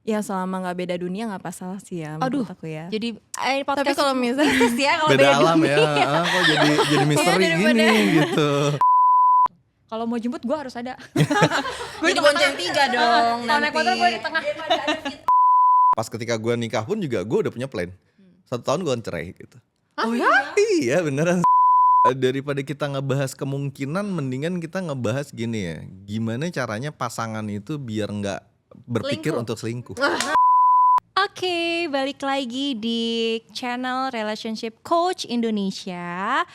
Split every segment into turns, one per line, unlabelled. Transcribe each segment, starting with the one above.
Ya selama nggak beda dunia nggak masalah sih ya
Aduh,
menurut aku ya.
jadi
Tapi
podcast
kalau misalnya
bisnis ya kalau
Beda alam
dunia.
ya. Kok jadi misteri
daripada-
gini gitu.
Kalau mau jemput gue harus ada.
Gue di bonceng 3 dong
Kalau naik motor gue di tengah.
Pas ketika gue nikah pun juga gue udah punya plan. 1 tahun gue cerai gitu.
Oh ya?
Iya beneran. Daripada kita ngebahas kemungkinan, mendingan kita ngebahas gini ya. Gimana caranya pasangan itu biar nggak berpikir
Selingkuh.
untuk selingkuh.
Oke, balik lagi di channel Relationship Coach Indonesia.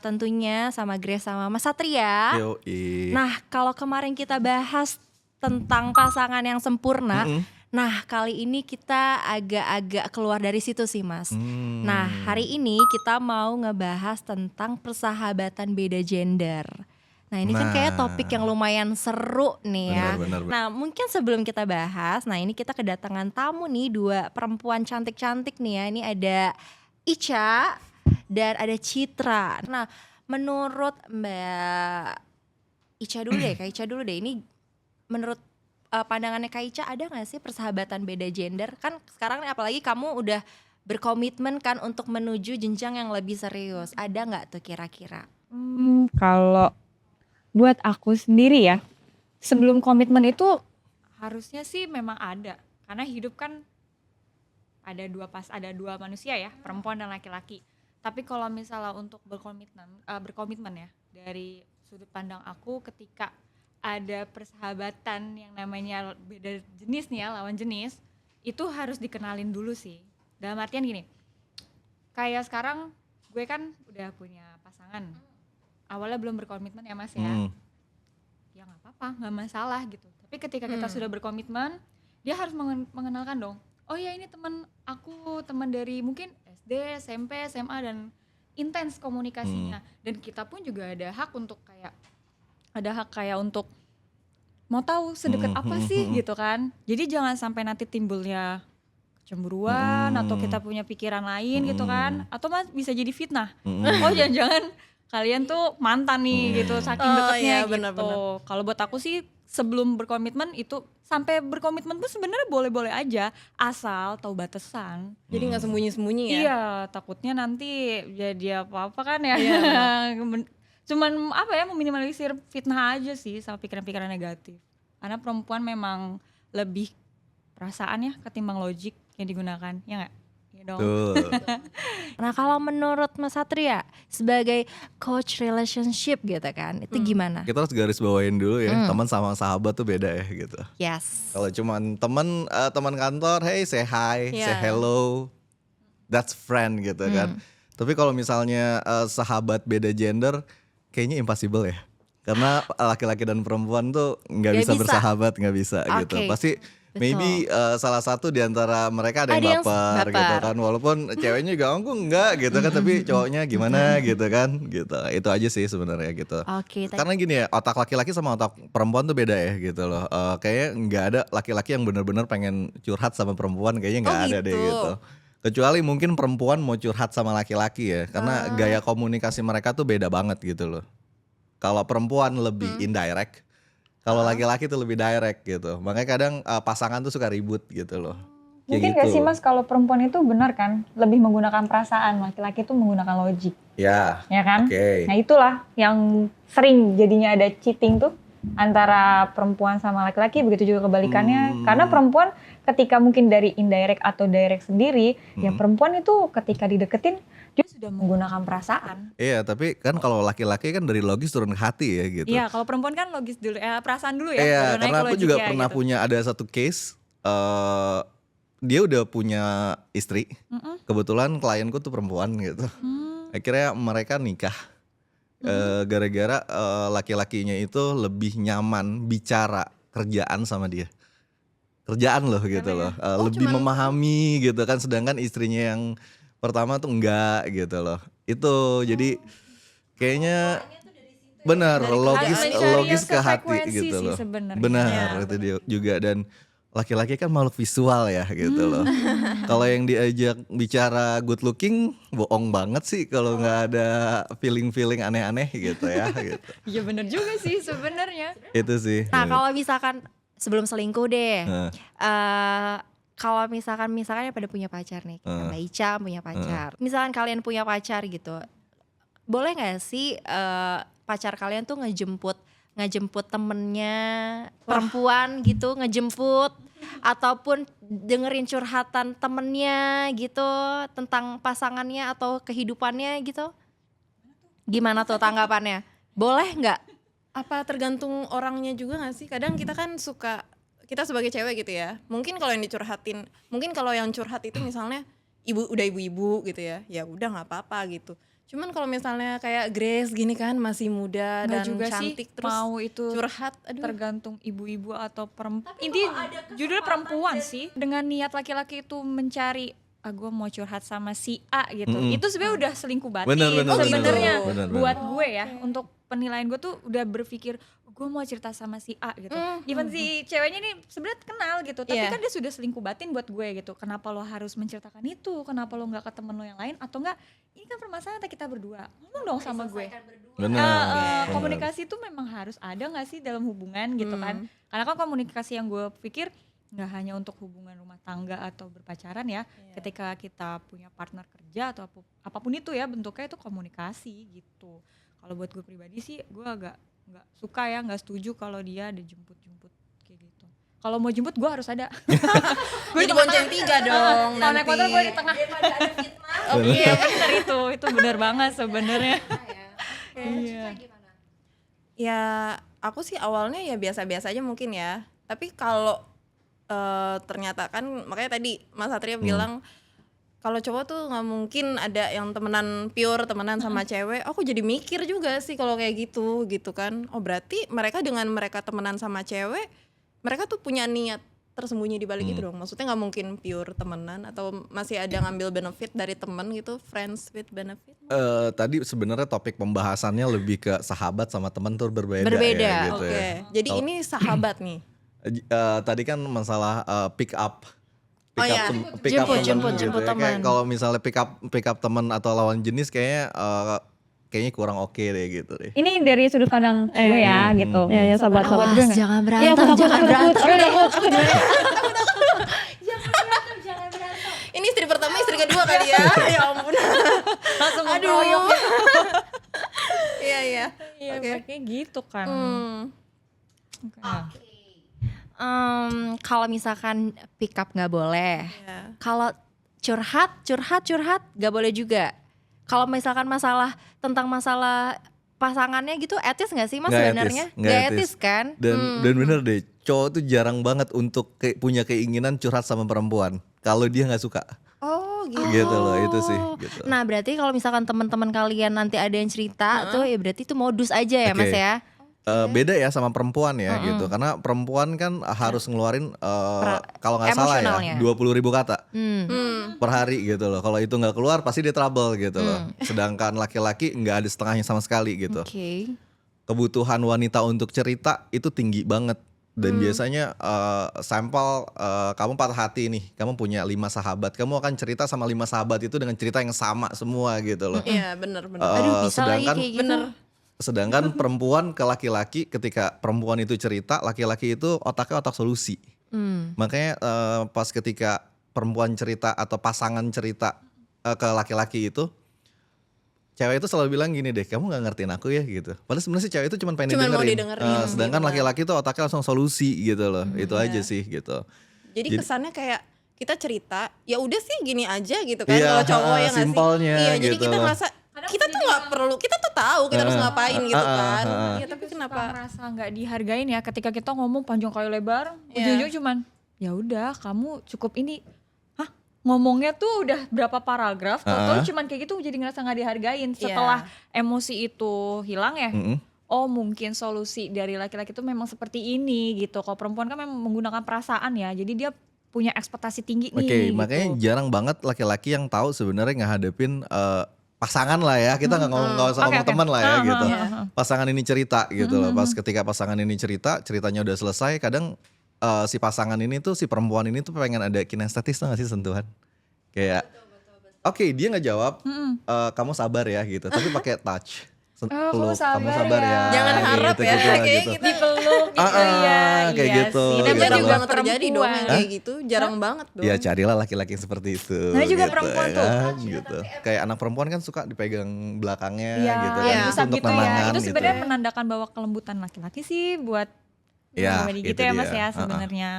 Tentunya sama Grace sama Mas Satria.
Yoi.
Nah, kalau kemarin kita bahas tentang pasangan yang sempurna, nah kali ini kita agak-agak keluar dari situ sih Mas. Nah, hari ini kita mau ngebahas tentang persahabatan beda gender. Nah ini kan kayak topik yang lumayan seru nih ya.
Benar.
Nah mungkin sebelum kita bahas, nah ini kita kedatangan tamu nih, 2 perempuan cantik-cantik nih ya. Ini ada Ica dan ada Citra. Nah menurut Mbak Ica dulu deh, Kak Ica dulu deh. Ini menurut pandangannya Kak Ica, ada gak sih persahabatan beda gender? Kan sekarang nih apalagi kamu udah berkomitmen kan untuk menuju jenjang yang lebih serius. Ada gak tuh kira-kira?
Kalau buat aku sendiri ya, sebelum komitmen itu
Harusnya sih memang ada, karena hidup kan ada dua manusia ya, perempuan dan laki-laki. Tapi kalau misalnya untuk berkomitmen ya, dari sudut pandang aku, ketika ada persahabatan yang namanya beda jenis nih ya, lawan jenis, itu harus dikenalin dulu sih. Dalam artian gini, kayak sekarang gue kan udah punya pasangan, awalnya belum berkomitmen ya Mas ya. Ya nggak apa-apa, nggak masalah gitu. Tapi ketika kita sudah berkomitmen, dia harus mengenalkan dong. Oh ya ini teman aku, teman dari mungkin SD, SMP, SMA, dan intens komunikasinya. Dan kita pun juga ada hak kayak untuk mau tahu sedekat apa sih gitu kan. Jadi jangan sampai nanti timbulnya kecemburuan atau kita punya pikiran lain gitu kan. Atau bisa jadi fitnah. Oh jangan-jangan kalian tuh mantan nih gitu, saking deketnya
iya,
gitu.
benar-benar.
Kalau buat aku sih sebelum berkomitmen itu, sampai berkomitmen pun sebenarnya boleh-boleh aja, asal tahu batasan.
Jadi nggak sembunyi-sembunyi ya.
Iya, takutnya nanti jadi apa-apa kan ya.
Iya,
Cuman meminimalisir fitnah aja sih sama pikiran-pikiran negatif. Karena perempuan memang lebih perasaan ya ketimbang logik yang digunakan, ya nggak? Iya dong.
Tuh.
Nah kalau menurut Mas Satria sebagai coach relationship gitu kan, itu gimana?
Kita harus garis bawain dulu ya, teman sama sahabat tuh beda ya gitu.
Yes.
Kalau cuman teman kantor, hey say hi, say hello, that's friend gitu kan. Tapi kalau misalnya sahabat beda gender, kayaknya impossible ya. Karena laki-laki dan perempuan tuh nggak bisa bersahabat, nggak bisa gitu.
Oke,
Pasti maybe salah satu di antara mereka ada yang baper gitu kan. Walaupun ceweknya juga aku enggak gitu kan, tapi cowoknya gimana gitu kan gitu. Itu aja sih sebenarnya gitu.
Oke,
Karena gini ya, otak laki-laki sama otak perempuan tuh beda ya gitu loh. Kayaknya nggak ada laki-laki yang benar-benar pengen curhat sama perempuan, kayaknya nggak ada deh gitu. Kecuali mungkin perempuan mau curhat sama laki-laki ya, karena gaya komunikasi mereka tuh beda banget gitu loh. Kalau perempuan lebih indirect, kalau laki-laki tuh lebih direct gitu. Makanya kadang pasangan tuh suka ribut gitu loh.
mungkin gak sih Mas, kalau perempuan itu benar kan lebih menggunakan perasaan, laki-laki itu menggunakan logik,
Ya
kan?
oke.
Nah itulah yang sering jadinya ada cheating tuh antara perempuan sama laki-laki, begitu juga kebalikannya. Karena perempuan ketika mungkin dari indirect atau direct sendiri, ya perempuan itu ketika dideketin dia sudah menggunakan perasaan.
Iya, tapi kan kalau laki-laki kan dari logis turun ke hati ya gitu.
Iya, kalau perempuan kan logis dulu, perasaan dulu ya.
Iya,
baru naik
karena
ke
aku
logik
juga
ya,
pernah
gitu.
punya ada satu case, dia udah punya istri, kebetulan klienku tuh perempuan gitu. Akhirnya mereka nikah, gara-gara laki-lakinya itu lebih nyaman bicara kerjaan sama dia. Kerjaan loh gitu loh, lebih memahami gitu kan, sedangkan istrinya yang pertama tuh enggak gitu loh. Itu jadi kayaknya benar logis ke hati
frekuensi
gitu
sih
loh.
sebenarnya.
Benar itu dia juga, dan laki-laki kan makhluk visual ya gitu loh. Kalau yang diajak bicara good looking bohong banget sih kalau nggak ada feeling aneh-aneh gitu ya gitu.
Iya bener juga sih sebenarnya.
Itu sih.
Nah kalau misalkan sebelum selingkuh deh.
Heeh.
Kalau misalkan ya pada punya pacar nih, Mbak Ica punya pacar. Misalkan kalian punya pacar gitu, boleh nggak sih pacar kalian tuh ngejemput temennya perempuan gitu, ngejemput ataupun dengerin curhatan temennya gitu tentang pasangannya atau kehidupannya gitu? Gimana tuh tanggapannya? Boleh nggak?
Apa tergantung orangnya juga gak sih? Kadang kita kan suka, kita sebagai cewek gitu ya, mungkin kalau yang dicurhatin, mungkin kalau yang curhat itu misalnya udah ibu-ibu gitu ya, ya udah nggak apa-apa gitu. Cuman kalau misalnya kayak Grace gini kan masih muda
Nggak
dan
juga
cantik
sih
terus
mau itu
curhat, aduh.
tergantung ibu-ibu atau perempuan. Intinya judul perempuan sih, dengan niat laki-laki itu mencari gue mau curhat sama si A gitu. Itu sebenarnya udah selingkuh batin
Bener,
sebenarnya
bener.
buat gue ya. Untuk penilaian gue tuh udah berpikir gue mau cerita sama si A gitu. Even si ceweknya ini sebenarnya kenal gitu, tapi
Iya.
kan dia sudah selingkuh batin buat gue gitu. Kenapa lo harus menceritakan itu? Kenapa lo nggak ke temen lo yang lain? Atau enggak, ini kan permasalahan kita berdua. Ngomong dong sama gue.
Benar.
Komunikasi itu memang harus ada nggak sih dalam hubungan gitu kan? Karena kan komunikasi yang gue pikir nggak hanya untuk hubungan rumah tangga atau berpacaran ya. Ketika kita punya partner kerja atau apapun itu ya bentuknya itu komunikasi gitu. Kalau buat gue pribadi sih gue agak nggak suka ya, nggak setuju kalau dia ada jemput-jemput kayak gitu. Kalau mau jemput gue harus ada.
Gue dibonceng 3 dong
Kalau naik motor gue di tengah. Iya bener itu bener banget sebenarnya. Iya.
Ya aku sih awalnya ya biasa-biasa aja mungkin ya. Tapi kalau ternyata kan makanya tadi Mas Satria bilang kalau cowok tuh nggak mungkin ada yang temenan pure, temenan sama cewek. Aku jadi mikir juga sih kalau kayak gitu kan. Oh berarti mereka dengan mereka temenan sama cewek, mereka tuh punya niat tersembunyi di balik itu dong. Maksudnya nggak mungkin pure temenan atau masih ada ngambil benefit dari temen gitu, friends with benefit.
Tadi sebenarnya topik pembahasannya lebih ke sahabat sama teman tuh berbeda
Berbeda,
ya gitu
Oke.
ya.
Jadi ini sahabat nih.
Tadi kan masalah pick up.
Oh iya.
Jemput
Kayak
teman.
kalau misalnya pick up teman atau lawan jenis kayaknya kurang oke deh gitu deh.
Ini dari sudut pandang gue ya gitu. Ya sobat-sobat gue nggak.
Jangan
Iya,
berantem,
aku
jangan berantem.
Ini istri pertama, istri kedua kali ya. Ya ampun.
Langsung
Aduh.
ngeroyok.
Iya iya.
Iya
Oke.
kayak gitu kan. Oke.
Kalau misalkan pick up nggak boleh.
Iya.
Kalau curhat nggak boleh juga. Kalau misalkan tentang masalah pasangannya gitu etis nggak sih Mas
Nggak
sebenarnya?
etis, nggak
Nggak
etis.
etis kan?
Dan bener deh, cowok tuh jarang banget untuk punya keinginan curhat sama perempuan kalau dia nggak suka.
Oh gitu.
Gitu loh, itu sih gitu.
Nah berarti kalau misalkan teman-teman kalian nanti ada yang cerita tuh ya berarti itu modus aja ya Mas
Oke.
ya?
Beda ya sama perempuan ya gitu, karena perempuan kan harus ngeluarin kalau nggak salah
emosionalnya.
ya 20.000 kata per hari gitu loh. Kalau itu nggak keluar pasti dia trouble gitu loh. Sedangkan laki-laki nggak ada setengahnya sama sekali gitu.
Oke.
Kebutuhan wanita untuk cerita itu tinggi banget. Dan biasanya sampel kamu patah hati nih, kamu punya 5 sahabat, kamu akan cerita sama 5 sahabat itu dengan cerita yang sama semua gitu loh.
Iya benar.
Aduh bisa lagi
sedangkan
kayak gitu.
Sedangkan perempuan ke laki-laki, ketika perempuan itu cerita, laki-laki itu otaknya otak solusi. Makanya pas ketika perempuan cerita atau pasangan cerita ke laki-laki itu, cewek itu selalu bilang gini deh, kamu gak ngertiin aku ya gitu. Padahal sebenarnya si cewek itu cuma pengen
Cuman mau
didengerin.
didengerin,
Sedangkan
gitu.
laki-laki itu otaknya langsung solusi gitu loh. Itu aja sih gitu.
Jadi kesannya kayak kita cerita, ya udah sih gini aja gitu kan.
Iya,
Kalau cowok ya nggak sih.
simpelnya
Iya, jadi
gitu
kita
loh.
ngerasa kita tuh nggak perlu, kita tuh tahu kita harus ngapain gitu kan. Iya tapi kenapa?
Merasa nggak dihargain ya ketika kita ngomong panjang kali lebar,
Iya.
ujung-ujung cuman ya udah kamu cukup ini. Hah? Ngomongnya tuh udah berapa paragraf, total cuman kayak gitu jadi ngerasa nggak dihargain. Setelah emosi itu hilang ya. Oh mungkin solusi dari laki-laki itu memang seperti ini gitu. Kalau perempuan kan memang menggunakan perasaan ya. Jadi dia punya ekspektasi tinggi nih.
Oke,
gitu.
makanya jarang banget laki-laki yang tahu sebenarnya ngehadapin pasangan lah ya. Kita nggak ngomong nggak usah ngomong teman lah ya gitu. Pasangan ini cerita gitu loh. Pas ketika pasangan ini cerita, ceritanya udah selesai, kadang si pasangan ini tuh, si perempuan ini tuh pengen ada kinestetis tuh gak sih, sentuhan. Kayak oke, dia nggak jawab, kamu sabar ya gitu. Tapi pakai touch. peluk, kamu
sabar
sabar
ya.
ya.
Jangan harap ya, kayak
gitu.
kita
Dipeluk gitu ya.
Kayak
iya
gitu.
sih.
Tapi
Gitu.
jarang
juga
banget terjadi dong yang
perempuan.
kayak gitu, jarang banget dong.
Ya carilah laki-laki yang seperti itu.
Namanya juga
gitu,
perempuan
ya
tuh.
kan? Gitu. Kayak anak perempuan kan suka dipegang belakangnya
Iya,
gitu kan.
Iya.
Itu
Bisa
untuk
gitu ya.
nenangan
Itu
gitu.
sebenarnya menandakan bahwa kelembutan laki-laki sih buat
Ya,
komedi
itu
gitu ya Mas
dia.
ya sebenarnya.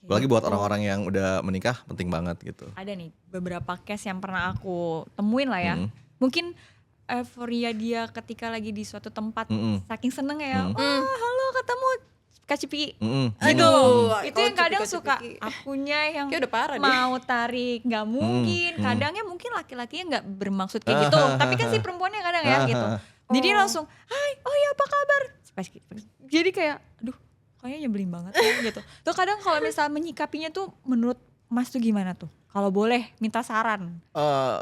Apalagi buat
Gitu.
orang-orang yang udah menikah penting banget gitu.
Ada nih beberapa case yang pernah aku temuin lah ya. Mungkin euforia dia ketika lagi di suatu tempat saking seneng ya. Wah, halo ketemu Kak Cipi.
Aduh,
Itu yang kadang suka akunya yang
Kayak udah parah dia.
mau tarik nggak mungkin. Kadangnya mungkin laki-lakinya nggak bermaksud kayak gitu. Tapi kan si perempuannya kadang ya gitu. Jadi langsung, hai, oh ya apa kabar? Jadi kayak, aduh kayaknya nyebelin banget ya gitu. Tuh kadang kalau misal menyikapinya tuh menurut Mas tuh gimana tuh? Kalau boleh minta saran.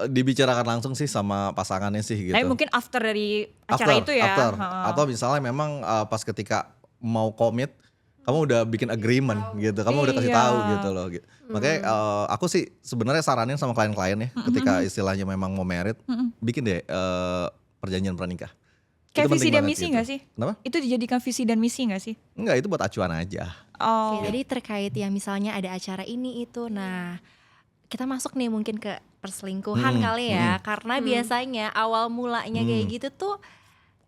Dibicarakan langsung sih sama pasangannya sih gitu.
Tapi mungkin after dari acara itu ya.
After.
Ha-ha.
Atau misalnya memang pas ketika mau komit, kamu udah bikin agreement gitu, kamu udah kasih
Iya.
tahu gitu loh. Gitu. Makanya aku sih sebenarnya saranin sama klien-klien ya, ketika istilahnya memang mau merit, bikin deh perjanjian pranikah.
Kayak
Itu
visi
penting
dan
banget
misi
gitu.
gak sih?
Kenapa?
Itu dijadikan visi dan misi gak sih?
Enggak, itu buat acuan aja.
Oh.
Oke, jadi terkait yang misalnya ada acara ini itu, nah kita masuk nih mungkin ke perselingkuhan kali ya, karena biasanya awal mulanya kayak gitu tuh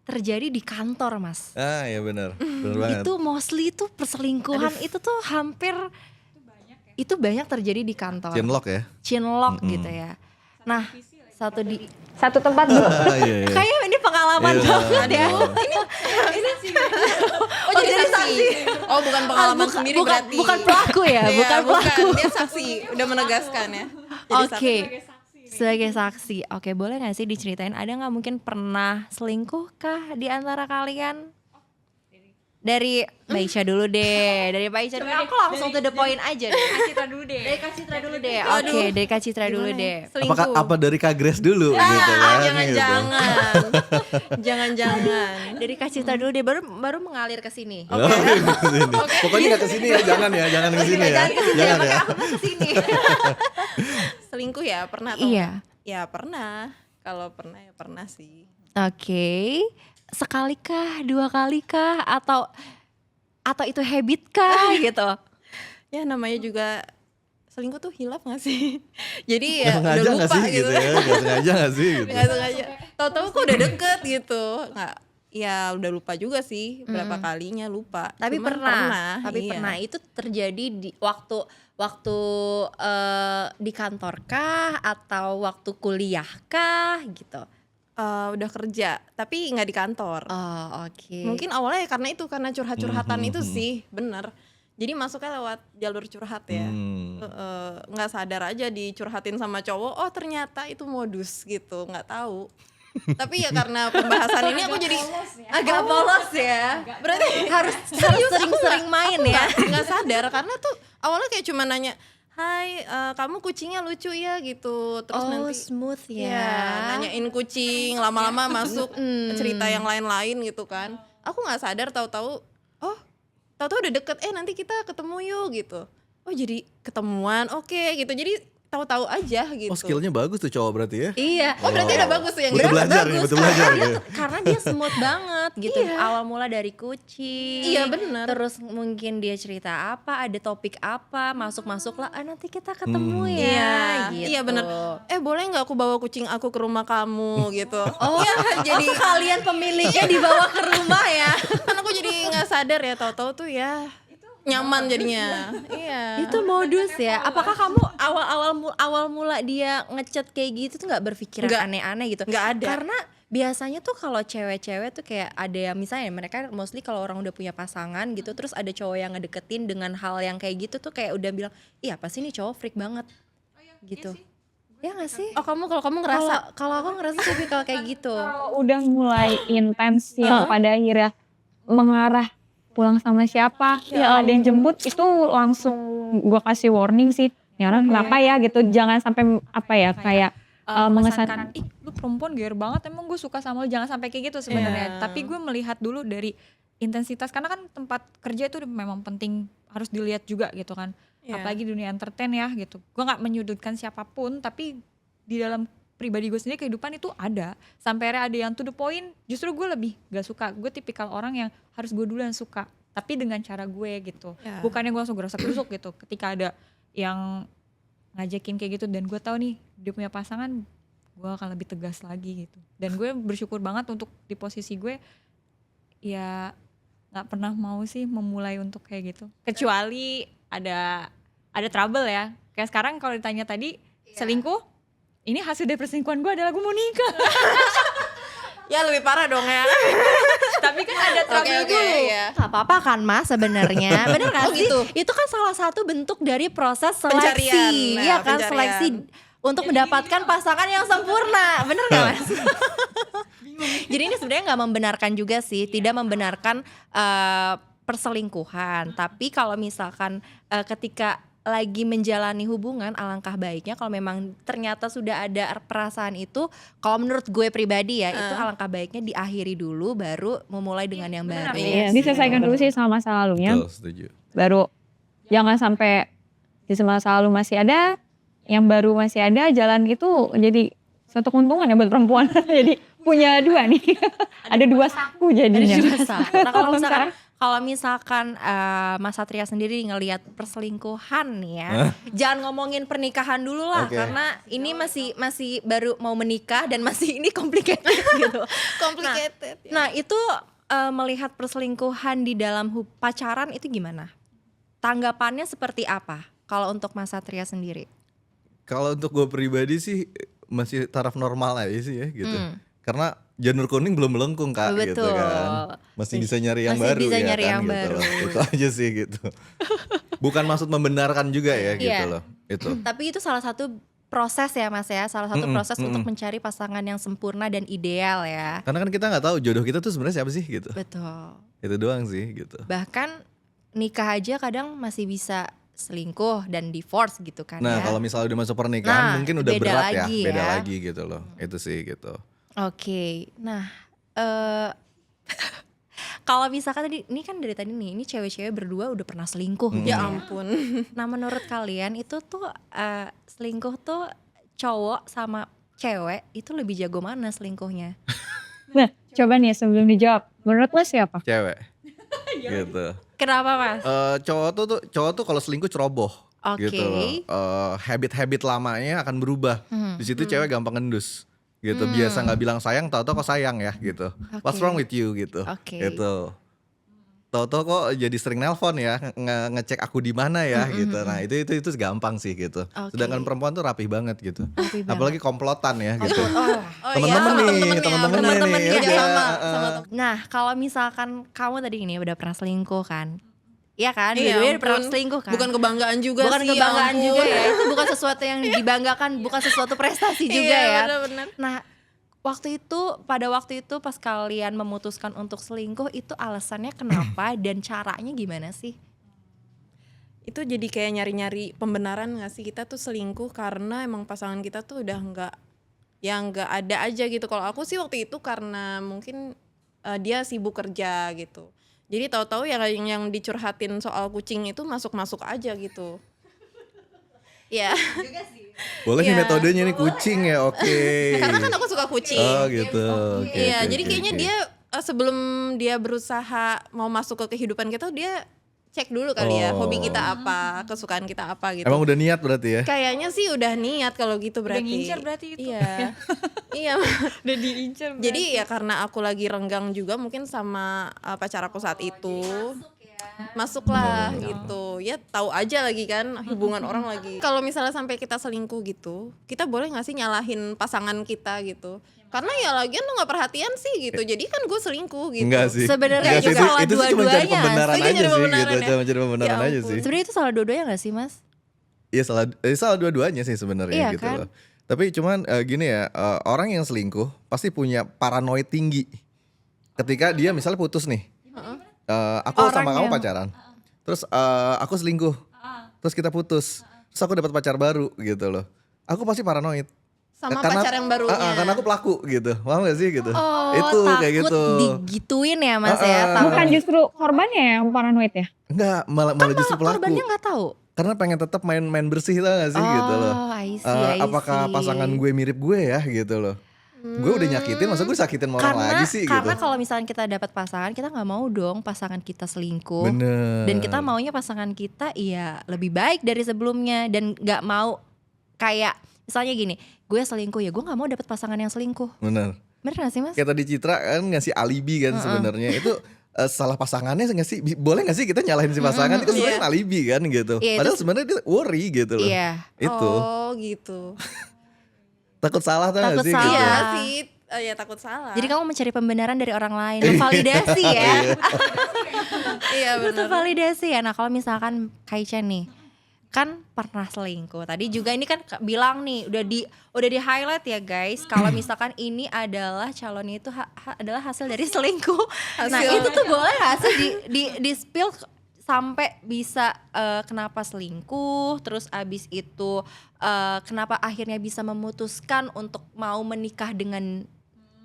terjadi di kantor Mas.
Ah ya benar banget.
Itu mostly tuh perselingkuhan itu tuh hampir itu banyak terjadi di kantor.
Chinlock ya.
Chinlock gitu ya. Nah,
Satu tempat Bu.
Iya, iya.
kayak ini pengalaman
Iya.
banget ya.
Oh jadi saksi. Oh bukan pengalaman sendiri
bukan,
berarti.
bukan pelaku ya,
Iya,
bukan pelaku.
Dia saksi, udah menegaskan ya. Jadi
Oke. Sebagai saksi. Oke, boleh gak sih diceritain ada gak mungkin pernah selingkuh kah di antara kalian? Dari Mbak Ica dulu deh. Dari Mbak Ica dulu. Aku langsung to the point aja deh.
Kak Citra dulu deh.
Dari Kak Citra dulu deh. Oke, dari Kak Citra dulu deh.
Apakah apa dari Kak Grace dulu gitu kan?
Jangan-jangan. Jangan-jangan.
Dari Kak Citra dulu deh, baru mengalir ke sini.
Gitu. Pokoknya nggak kesini ya, jangan ke sini ya. Jangan ya.
Aku mau ke sini.
Selingkuh ya pernah atau
Iya.
enggak? Ya pernah. Kalau pernah ya pernah sih.
Oke. Sekali kah, dua kali kah, atau itu habit kah gitu?
Ya namanya juga selingkuh tuh hilaf gak sih? Jadi ya
Nggak sengaja
udah
nggak
lupa
sih gitu ya? Nggak sengaja nggak sih gitu?
Nggak sengaja. Tahu-tahu kok udah deket gitu. Nggak, ya udah lupa juga sih berapa kalinya lupa.
Tapi
Cuman
pernah,
iya.
pernah itu terjadi di waktu di kantor kah atau waktu kuliah kah gitu?
Udah kerja, tapi nggak di kantor.
Oh, oke.
Mungkin awalnya ya karena curhat-curhatan itu sih, bener. Jadi masuknya lewat jalur curhat ya. Nggak sadar aja dicurhatin sama cowok, oh ternyata itu modus gitu, nggak tahu. Tapi ya karena pembahasan ini aku jadi agak polos ya. Berarti
harus sering-sering main ya.
Nggak sadar karena tuh awalnya kayak cuma nanya, hai kamu kucingnya lucu ya gitu. Terus
Oh,
nanti
smooth
ya
ya.
nanyain kucing, lama-lama masuk cerita yang lain-lain gitu kan. Aku nggak sadar tahu-tahu udah deket, nanti kita ketemu yuk gitu. Oh jadi ketemuan, oke gitu. Jadi tahu-tahu aja gitu.
Oh skillnya bagus tuh cowok berarti ya?
Iya.
Oh berarti udah bagus tuh yang
Butuh
gitu.
belajar nih, butuh belajar
Dia
gitu.
karena dia smooth banget gitu. Awal mula dari kucing.
Iya, bener.
Terus mungkin dia cerita apa, ada topik apa, masuk-masuk lah. Nanti kita ketemu ya.
Iya,
Gitu.
iya bener. Boleh nggak aku bawa kucing aku ke rumah kamu gitu?
Oh, jadi kalian pemiliknya dibawa ke rumah ya?
Kan aku jadi nggak sadar ya, tahu-tahu tuh ya nyaman jadinya. Iya.
Itu modus ya. Apakah kamu awal mula dia ngechat kayak gitu tuh nggak berpikiran
Nggak.
aneh-aneh gitu?
Nggak ada.
Karena biasanya tuh kalau cewek-cewek tuh kayak ada yang misalnya mereka mostly kalau orang udah punya pasangan gitu, terus ada cowok yang ngedeketin dengan hal yang kayak gitu tuh kayak udah bilang, iya apa sih nih cowok freak banget gitu. Ya nggak sih?
Oh kalau kamu ngerasa
Kalau aku ngerasa tapi kalau kayak gitu.
Kalau udah mulai intens yang pada akhirnya mengarah pulang sama siapa, ya ada yang jemput itu langsung gua kasih warning sih. Ya orang kenapa ya gitu, jangan sampai kayak mengesankan.
Ih lu perempuan gear banget, emang gue suka sama lu, jangan sampai kayak gitu sebenarnya. Tapi gue melihat dulu dari intensitas, karena kan tempat kerja itu memang penting, harus dilihat juga gitu kan.
Iya.
Apalagi dunia entertain ya gitu. Gue nggak menyudutkan siapapun, tapi di dalam pribadi gue sendiri kehidupan itu ada. Sampai ada yang to the point, justru gue lebih gak suka. Gue tipikal orang yang harus gue dulu yang suka, tapi dengan cara gue gitu.
Ya.
Bukannya gue langsung gerasa-gerusuk gitu. Ketika ada yang ngajakin kayak gitu dan gue tahu nih dia punya pasangan, gue akan lebih tegas lagi gitu. Dan gue bersyukur banget untuk di posisi gue ya nggak pernah mau sih memulai untuk kayak gitu. Kecuali ada trouble ya. Kayak sekarang kalau ditanya tadi selingkuh, ini hasil dari perselingkuhan gue adalah gue mau nikah.
Ya lebih parah dong ya.
Tapi kan ada trouble dulu.
ya.
Gak apa-apa kan Mas sebenarnya. Bener gak
Oh,
sih?
gitu.
Itu kan salah satu bentuk dari proses seleksi.
Pencarian. Nah,
Iya kan,
pencarian.
seleksi untuk mendapatkan pasangan yang sempurna. Bener gak Mas? Jadi ini sebenarnya gak membenarkan juga sih, tidak membenarkan perselingkuhan. Tapi kalau misalkan ketika lagi menjalani hubungan, alangkah baiknya kalau memang ternyata sudah ada perasaan itu, kalau menurut gue pribadi ya, itu alangkah baiknya diakhiri dulu baru memulai dengan yang baru.
Iya, diselesaikan dulu sih sama masa lalunya.
Betul, setuju.
Baru jangan sampai di masa lalu masih ada, yang baru masih ada, jalan itu jadi suatu keuntungan ya buat perempuan. Jadi punya dua nih. Ada dua saku jadinya.
Nah kalau misalkan Mas Satria sendiri ngelihat perselingkuhan nih ya, jangan ngomongin pernikahan dulu lah,
Oke.
karena ini masih baru mau menikah dan masih ini complicated gitu.
Complicated. ya.
Nah itu melihat perselingkuhan di dalam pacaran itu gimana? Tanggapannya seperti apa kalau untuk Mas Satria sendiri?
Kalau untuk gue pribadi sih masih taraf normal aja sih ya gitu. Karena janur kuning belum melengkung Kak gitu
Betul.
kan. Masih bisa nyari yang
Masih
baru
bisa
ya
nyari
kan
yang
gitu.
baru.
Itu aja sih gitu. Bukan maksud membenarkan juga ya gitu
Iya.
loh. Itu.
Tapi itu salah satu proses ya Mas ya, salah satu proses untuk mencari pasangan yang sempurna dan ideal ya.
Karena kan kita nggak tahu jodoh kita tuh sebenarnya siapa sih gitu.
Betul.
Itu doang sih gitu.
Bahkan nikah aja kadang masih bisa selingkuh dan divorce gitu kan
Nah,
ya.
kalau misalnya udah masuk pernikahan
Nah,
mungkin udah
beda
berat
lagi
ya, beda
ya.
lagi gitu loh. Itu sih gitu.
Oke. Nah, kalau misalkan tadi ini kan dari tadi nih, ini cewek-cewek berdua udah pernah selingkuh. gitu
Ya ampun.
Nah, menurut kalian itu tuh selingkuh tuh cowok sama cewek itu lebih jago mana selingkuhnya?
Nah, coba nih sebelum dijawab, menurut lo siapa?
Cewek. Gitu.
Kenapa Mas?
Cowok tuh kalau selingkuh ceroboh.
Oke.
Gitu loh. Habit-habit lamanya akan berubah. Di situ cewek gampang ngendus. Gitu, biasa nggak bilang sayang, tau-tau kok sayang ya gitu. What's wrong with you gitu.
Oke.
Gitu. Tau-tau kok jadi sering nelpon ya, ngecek aku di mana ya gitu. Nah, itu gampang sih gitu.
Oke.
Sedangkan perempuan tuh rapih banget gitu.
Rapih banget.
Apalagi komplotan ya gitu.
Oh
Temen-temen
iya,
nih, temen-temen nih,
ya,
udah,
sama
Nah, kalau misalkan kamu tadi ini udah pernah selingkuh kan? Iya kan?
Iya
Dua-duanya pernah
ampun.
selingkuh kan?
Bukan kebanggaan juga
Bukan
sih.
kebanggaan
ampun.
juga ya. Itu bukan sesuatu yang dibanggakan, bukan sesuatu prestasi juga
Iya,
ya.
benar-benar.
Nah, pada waktu itu pas kalian memutuskan untuk selingkuh itu alasannya kenapa dan caranya gimana sih?
Itu jadi kayak nyari-nyari pembenaran gak sih, kita tuh selingkuh karena emang pasangan kita tuh udah nggak ada aja gitu. Kalau aku sih waktu itu karena mungkin dia sibuk kerja gitu. Jadi tahu-tahu yang dicurhatin soal kucing itu masuk aja gitu. Ya.
Boleh nih
Iya.
metodenya nih kucing ya, oke.
Karena kan aku suka kucing.
Oh gitu. Oke,
Iya,
oke,
jadi
oke,
kayaknya
oke.
dia sebelum dia berusaha mau masuk ke kehidupan kita, dia cek dulu kali ya
Oh.
hobi kita apa, kesukaan kita apa gitu.
Emang udah niat berarti ya?
Kayaknya sih udah niat kalau gitu berarti.
ngincer berarti itu.
Iya. Iya.
Udah diincer.
Jadi ya karena aku lagi renggang juga mungkin sama pacar aku saat itu. Masuklah gitu. Ya tahu aja lagi kan hubungan orang lagi. Kalau misalnya sampai kita selingkuh gitu, kita boleh nggak sih nyalahin pasangan kita gitu? Karena ya lagian lu nggak perhatian sih gitu. Jadi kan gue selingkuh gitu.
Enggak sih.
Sebenarnya
Enggak
itu
sih,
salah
itu sih cuma cari
dua-duanya.
pembenaran
Itu
aja
jadi
sih
pembenaran
gitu.
ya.
Cuma cari pembenaran
Ya
aja
ampun.
sih.
Sebenarnya itu salah dua-duanya gak sih Mas?
Iya salah dua-duanya sih sebenarnya
Iya
gitu
kan?
loh. Tapi cuman gini ya, orang yang selingkuh pasti punya paranoid tinggi. Ketika dia misalnya putus nih. Aku
Orang
sama kamu
yang-
pacaran. Terus aku selingkuh. Terus kita putus. Terus aku dapat pacar baru gitu loh. Aku pasti paranoid.
Sama
Karena-
pacar yang barunya.
Karena aku pelaku gitu. Paham gak sih gitu?
Oh,
Itu
takut
kayak gitu.
digituin ya Mas ya. Takut
Bukan justru korbannya yang paranoid ya?
Enggak, malah justru pelaku.
korbannya nggak tahu.
karena pengen tetap main bersih tau gak sih gitu loh.
I see, I
Apakah
see.
pasangan gue mirip gue ya gitu loh. Gue udah nyakitin, masa gue sakitin sama orang lagi sih
Karena
gitu.
kalau misalnya kita dapat pasangan, kita nggak mau dong pasangan kita selingkuh.
Bener.
Dan kita maunya pasangan kita ya lebih baik dari sebelumnya, dan nggak mau kayak misalnya gini, gue selingkuh ya gue nggak mau dapat pasangan yang selingkuh.
Bener.
Bener gak sih Mas?
Kayak tadi Citra kan ngasih alibi kan sebenarnya itu salah pasangannya nggak sih? Boleh nggak sih kita nyalahin si pasangan? Itu sebenarnya alibi kan gitu.
Iya,
Padahal
itu-
sebenarnya dia worry gitu loh.
Iya.
Itu
Oh gitu.
takut salah tuh
Takut
nggak sih
salah.
gitu.
Iya sih, ya takut salah.
Jadi kamu mencari pembenaran dari orang lain, memvalidasi ya.
iya
Butuh
benar.
validasi ya. Nah kalau misalkan Kaichen nih kan pernah selingkuh. Tadi juga ini kan bilang nih udah di highlight ya guys. Kalau misalkan ini adalah calonnya itu adalah hasil dari selingkuh. Nah
Hasil.
itu tuh boleh gak sih di spill sampai bisa kenapa selingkuh, terus abis itu kenapa akhirnya bisa memutuskan untuk mau menikah dengan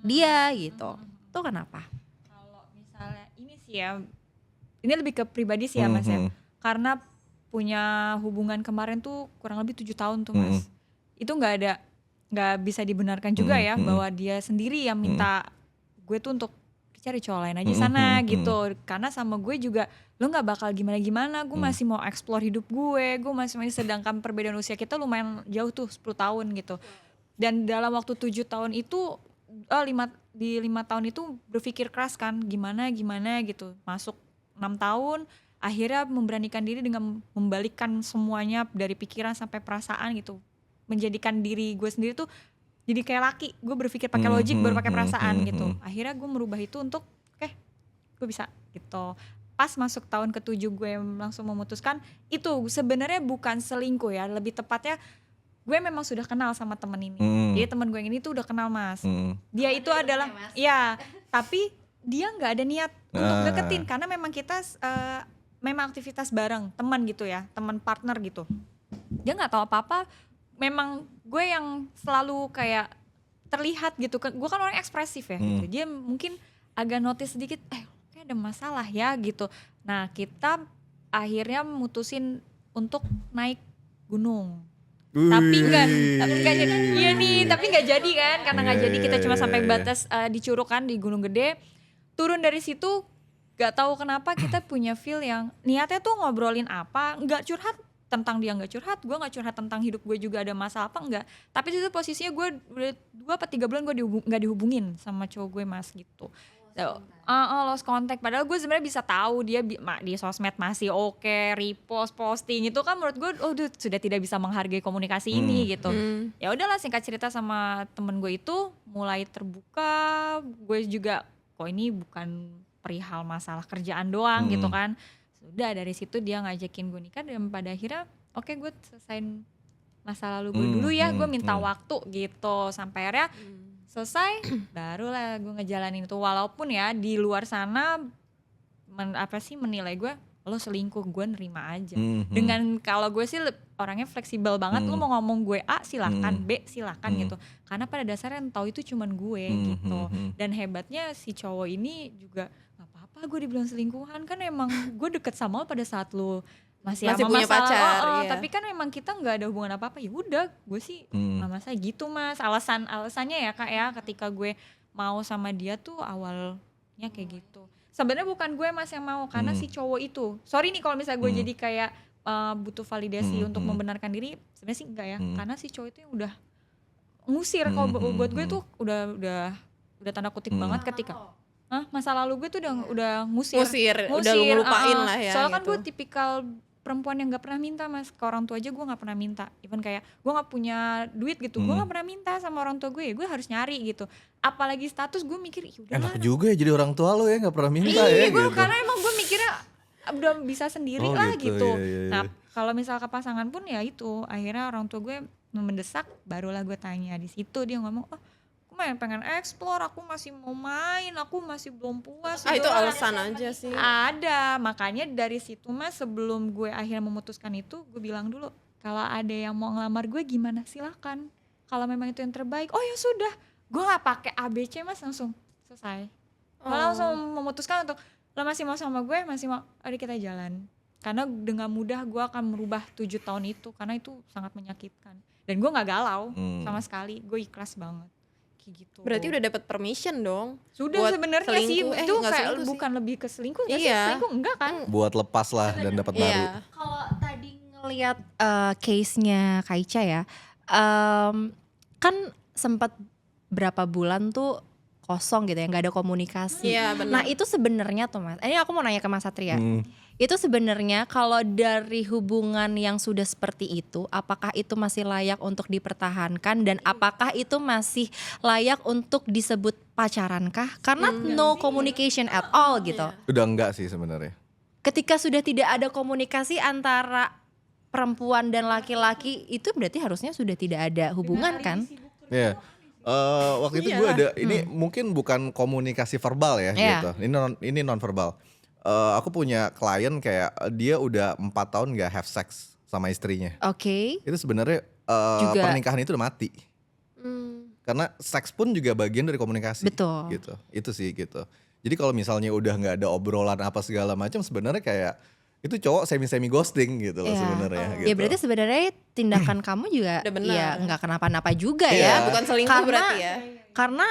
dia gitu. Itu kenapa?
Kalau misalnya ini sih ya, ini lebih ke pribadi sih ya Mas ya. Karena punya hubungan kemarin tuh kurang lebih 7 tahun tuh Mas. Itu nggak bisa dibenarkan juga ya bahwa dia sendiri yang minta gue tuh untuk cari cowok lain aja sana gitu. Karena sama gue juga lo nggak bakal gimana-gimana, gue masih mau explore hidup gue masih sedangkan perbedaan usia kita lumayan jauh tuh 10 tahun gitu. Dan dalam waktu 7 tahun itu 5 tahun itu berpikir keras kan gimana gitu. Masuk 6 tahun akhirnya memberanikan diri dengan membalikkan semuanya dari pikiran sampai perasaan gitu, menjadikan diri gue sendiri tuh jadi kayak laki, gue berpikir pakai logik baru pakai perasaan gitu. Akhirnya gue merubah itu untuk oke, gue bisa gitu. Pas masuk tahun ke-7 gue langsung memutuskan itu sebenarnya bukan selingkuh ya, lebih tepatnya gue memang sudah kenal sama temen ini. Jadi temen gue yang ini tuh udah kenal Mas. Dia itu adalah ya, tapi dia nggak ada niat untuk deketin karena memang kita memang aktivitas bareng teman gitu ya, teman partner gitu. Dia nggak tahu apa-apa. Memang gue yang selalu kayak terlihat gitu. Gue kan orang ekspresif ya. Gitu. Dia mungkin agak notice sedikit, kayak ada masalah ya gitu. Nah kita akhirnya mutusin untuk naik gunung. Tapi nggak jadi. Iya nih, tapi nggak jadi kan? Karena nggak jadi kita cuma sampai batas di Curug kan di Gunung Gede. Turun dari situ. Gak tahu kenapa kita punya feel yang niatnya tuh ngobrolin apa, nggak curhat tentang dia, nggak curhat, gue nggak curhat tentang hidup gue juga ada masalah apa enggak. Tapi itu posisinya gue udah 2-3 bulan gue nggak dihubungin sama cowok gue Mas gitu. Lost contact. Padahal gue sebenarnya bisa tahu dia di sosmed masih oke, repost, posting itu kan menurut gue sudah tidak bisa menghargai komunikasi ini gitu. Ya udahlah singkat cerita sama temen gue itu mulai terbuka, gue juga kok ini bukan perihal masalah kerjaan doang gitu kan. Sudah dari situ dia ngajakin gue nikah dan pada akhirnya oke, gue selesain masa lalu gue dulu ya, gue minta waktu gitu sampai akhirnya selesai barulah gue ngejalanin itu. Walaupun ya di luar sana menilai gue lo selingkuh, gue nerima aja. Dengan kalau gue sih orangnya fleksibel banget, lo mau ngomong gue A silahkan, B silahkan gitu. Karena pada dasarnya yang tahu itu cuman gue gitu. Dan hebatnya si cowok ini juga gak apa-apa gue dibilang selingkuhan, kan emang gue deket sama lo pada saat lo masih sama
punya
masalah,
pacar, iya.
Tapi kan emang kita nggak ada hubungan apa-apa. Ya udah, gue sih mama saya gitu Mas. Alasannya ya Kak ya, ketika gue mau sama dia tuh awalnya kayak gitu. Sebenarnya bukan gue Mas yang mau, karena si cowok itu. Sorry nih kalau misalnya gue jadi kayak butuh validasi untuk membenarkan diri. Sebenarnya sih enggak ya, karena si cowok itu yang udah ngusir. Kalau buat gue tuh udah tanda kutip banget ketika masa lalu gue tuh udah ngusir,
udah lu ngelupain lah ya.
Soalnya kan
gitu.
gue tipikal perempuan yang gak pernah minta Mas. Ke orang tua aja gue gak pernah minta. Even kayak gue gak punya duit gitu, gue gak pernah minta sama orang tua gue. Gue harus nyari gitu. Apalagi status, gue mikir
Enak juga ya jadi orang tua lo ya, gak pernah minta ya
gue
gitu.
karena emang gue mikirnya udah bisa sendiri lah gitu.
Iya.
Nah kalau misal ke pasangan pun ya itu, akhirnya orang tua gue mendesak, barulah gue tanya. Di situ dia ngomong, aku pengen explore, aku masih mau main, aku masih belum puas.
Itu alasan aja sih.
Ada, makanya dari situ Mas, sebelum gue akhirnya memutuskan itu, gue bilang dulu, kalau ada yang mau ngelamar gue gimana silakan. Kalau memang itu yang terbaik, ya sudah. Gue nggak pakai ABC Mas, langsung selesai. Gue langsung memutuskan untuk, lo masih mau sama gue, masih mau, ayo kita jalan. Karena dengan mudah gue akan merubah 7 tahun itu, karena itu sangat menyakitkan. Dan gue nggak galau sama sekali, gue ikhlas banget. Kayak gitu.
Berarti udah dapat permission dong.
Sudah
buat
sebenarnya sih
selingkuh.
itu
Nggak
kayak
selingkuh sih.
bukan lebih ke selingkuh nggak sih?
Iya.
Selingkuh enggak kan?
Buat lepas lah dan dapat baru.
Iya.
Kalau tadi ngelihat case-nya Kaica ya, kan sempat berapa bulan tuh kosong gitu ya, nggak ada komunikasi.
Iya, benar.
Nah itu sebenarnya tuh Mas, ini aku mau nanya ke Mas Satria. Itu sebenarnya kalau dari hubungan yang sudah seperti itu, apakah itu masih layak untuk dipertahankan dan apakah itu masih layak untuk disebut pacaran kah? Karena no communication at all gitu.
Udah enggak sih sebenarnya.
Ketika sudah tidak ada komunikasi antara perempuan dan laki-laki, itu berarti harusnya sudah tidak ada hubungan kan?
Iya. Waktu itu gue ada ini mungkin bukan komunikasi verbal ya
Iya.
gitu. Ini non verbal. Aku punya klien kayak dia udah 4 tahun gak have sex sama istrinya.
Oke.
Itu sebenarnya
Juga.
pernikahan itu udah mati. Karena seks pun juga bagian dari komunikasi.
Betul.
Gitu. Itu sih gitu. Jadi kalau misalnya udah nggak ada obrolan apa segala macam, sebenarnya kayak itu cowok semi ghosting gitu loh
Iya.
sebenarnya. Gitu.
Ya berarti sebenarnya tindakan kamu juga
Udah benar.
ya nggak kenapa-napa juga
Iya.
ya.
Bukan selingkuh berarti ya.
Karena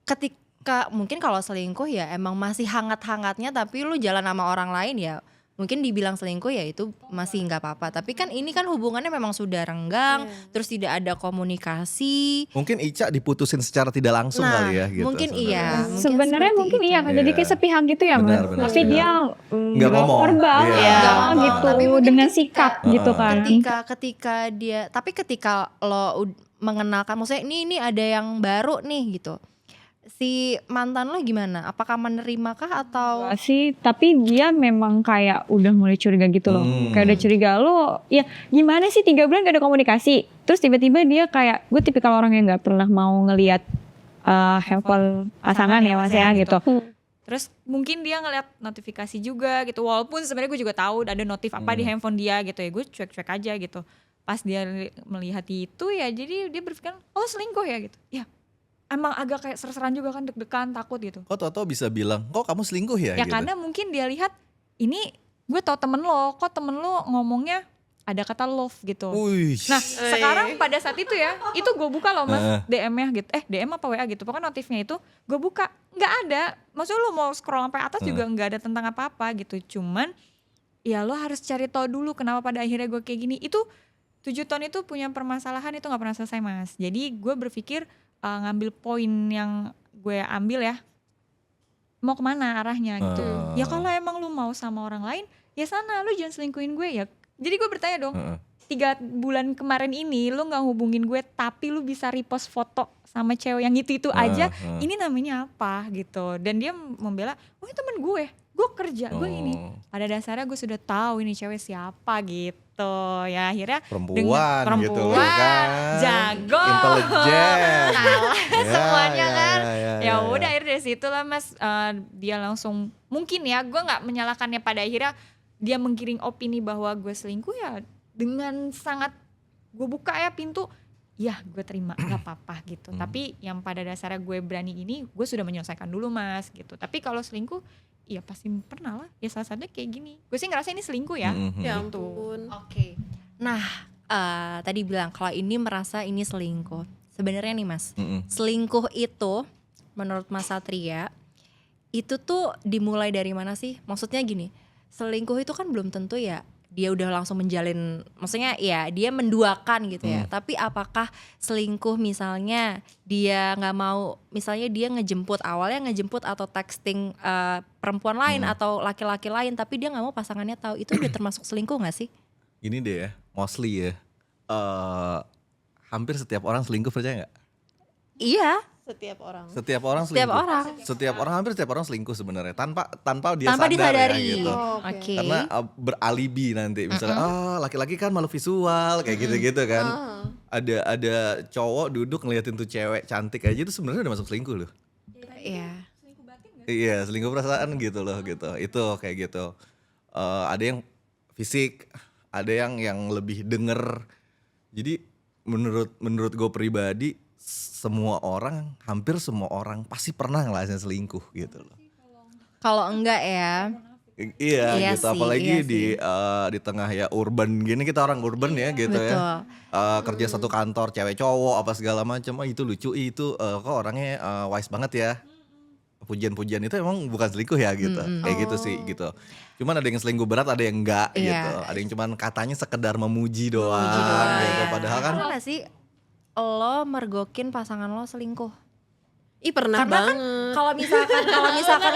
ketika mungkin kalau selingkuh ya emang masih hangat-hangatnya tapi lu jalan sama orang lain ya mungkin dibilang selingkuh ya itu masih nggak apa-apa. Tapi kan ini kan hubungannya memang sudah renggang, terus tidak ada komunikasi.
Mungkin Ica diputusin secara tidak langsung
Nah,
kali ya gitu.
mungkin
sebenarnya.
iya.
Sebenarnya
seperti
mungkin
itu.
iya kan jadi kayak
Iya.
sepihak gitu ya Mas.
Benar,
Tapi
iya.
dia
Nggak ngomong.
verbal
Iya.
ya,
Nggak ngomong.
gitu
Tapi mungkin
dengan
ketika-
sikap gitu kan.
ketika lo mengenalkan, maksudnya ini ada yang baru nih gitu. Si mantan lo gimana? Apakah menerima kah atau
Enggak sih, tapi dia memang kayak udah mulai curiga gitu loh. Kayak udah curiga lo, ya gimana sih 3 bulan gak ada komunikasi. Terus tiba-tiba dia kayak, gue tipikal orang yang gak pernah mau ngelihat handphone pasangan ya Mas ya gitu.
Terus mungkin dia ngeliat notifikasi juga gitu. Walaupun sebenarnya gue juga tahu ada notif apa di handphone dia gitu ya. Gue cuek-cuek aja gitu. Pas dia melihat itu ya jadi dia berpikir, oh selingkuh ya gitu. Ya emang agak kayak ser-seran juga kan, deg-degan, takut gitu.
Kok tau-tau bisa bilang, kok kamu selingkuh ya?
Ya
gitu.
karena mungkin dia lihat, ini gue tau temen lo, kok temen lo ngomongnya ada kata love gitu.
Wih.
Nah sekarang pada saat itu ya, itu gue buka loh Mas DM-nya gitu, DM apa WA gitu, pokoknya notifnya itu gue buka, nggak ada. Maksudnya lo mau scroll sampai atas juga nggak ada tentang apa-apa gitu. Cuman ya lo harus cari tahu dulu kenapa pada akhirnya gue kayak gini. Itu 7 tahun itu punya permasalahan itu nggak pernah selesai Mas. Jadi gue berpikir ngambil poin yang gue ambil ya, mau kemana arahnya gitu. Ya kalau emang lu mau sama orang lain, ya sana lu jangan selingkuhin gue ya. Jadi gue bertanya dong, 3 bulan kemarin ini lu gak hubungin gue tapi lu bisa repost foto sama cewek yang itu aja, ini namanya apa gitu. Dan dia membela, oh ini temen gue kerja, gue ini. Pada dasarnya gue sudah tahu ini cewek siapa gitu. Ya akhirnya
Perempuan gitu loh
perempuan,
kan.
jago,
Intelijen.
semuanya kan.
Ya
Ya udah akhirnya dari situ lah Mas, dia langsung mungkin ya gue nggak menyalahkannya, pada akhirnya dia menggiring opini bahwa gue selingkuh ya dengan sangat gue buka ya pintu, ya gue terima nggak apa-apa gitu. Tapi yang pada dasarnya gue berani ini, gue sudah menyelesaikan dulu Mas gitu. Tapi kalau selingkuh ya pasti pernah lah, ya salah satunya kayak gini. Gue sih ngerasa ini selingkuh ya.
Ya
Gitu.
ampun.
Oke. Nah, tadi bilang kalau ini merasa ini selingkuh. Sebenarnya nih Mas, selingkuh itu menurut Mas Satria itu tuh dimulai dari mana sih? Maksudnya gini, selingkuh itu kan belum tentu ya dia udah langsung menjalin, maksudnya ya dia menduakan gitu ya. Tapi apakah selingkuh misalnya dia nggak mau, misalnya dia awalnya ngejemput atau texting perempuan lain atau laki-laki lain, tapi dia nggak mau pasangannya tahu, itu udah termasuk selingkuh nggak sih?
Ini deh ya, mostly ya. Hampir setiap orang selingkuh, percaya nggak?
Iya,
Setiap orang.
Setiap orang
setiap
selingkuh.
orang.
Hampir setiap orang selingkuh sebenarnya tanpa dia
Tanpa
sadar
disadari.
ya gitu.
Oke.
Karena beralibi nanti misalnya laki-laki kan malu visual kayak gitu-gitu kan. Ada cowok duduk ngeliatin tuh cewek cantik aja, itu sebenarnya udah masuk selingkuh loh.
Iya.
Iya, selingkuh perasaan gitu loh gitu. Itu kayak gitu. Ada yang fisik, ada yang lebih denger. Jadi menurut gue pribadi, hampir semua orang pasti pernah ngerasain selingkuh gitu loh.
Kalau enggak ya,
Iya
Iya
gitu,
sih,
apalagi
iya
di tengah ya urban gini, kita orang urban ya gitu ya.
Betul.
Kerja satu kantor cewek cowok apa segala macam. Oh itu lucu, itu kok orangnya wise banget ya. Pujian-pujian itu emang bukan selingkuh ya gitu. Kayak gitu sih gitu. Cuman ada yang selingkuh berat, ada yang enggak
Iya.
gitu. Ada yang cuman katanya sekedar memuji doang,
doang,
gitu.
ya.
Padahal kan
Pernah gak sih lo mergokin pasangan lo selingkuh?
Ih pernah
Karena kan
banget.
kalau misalkan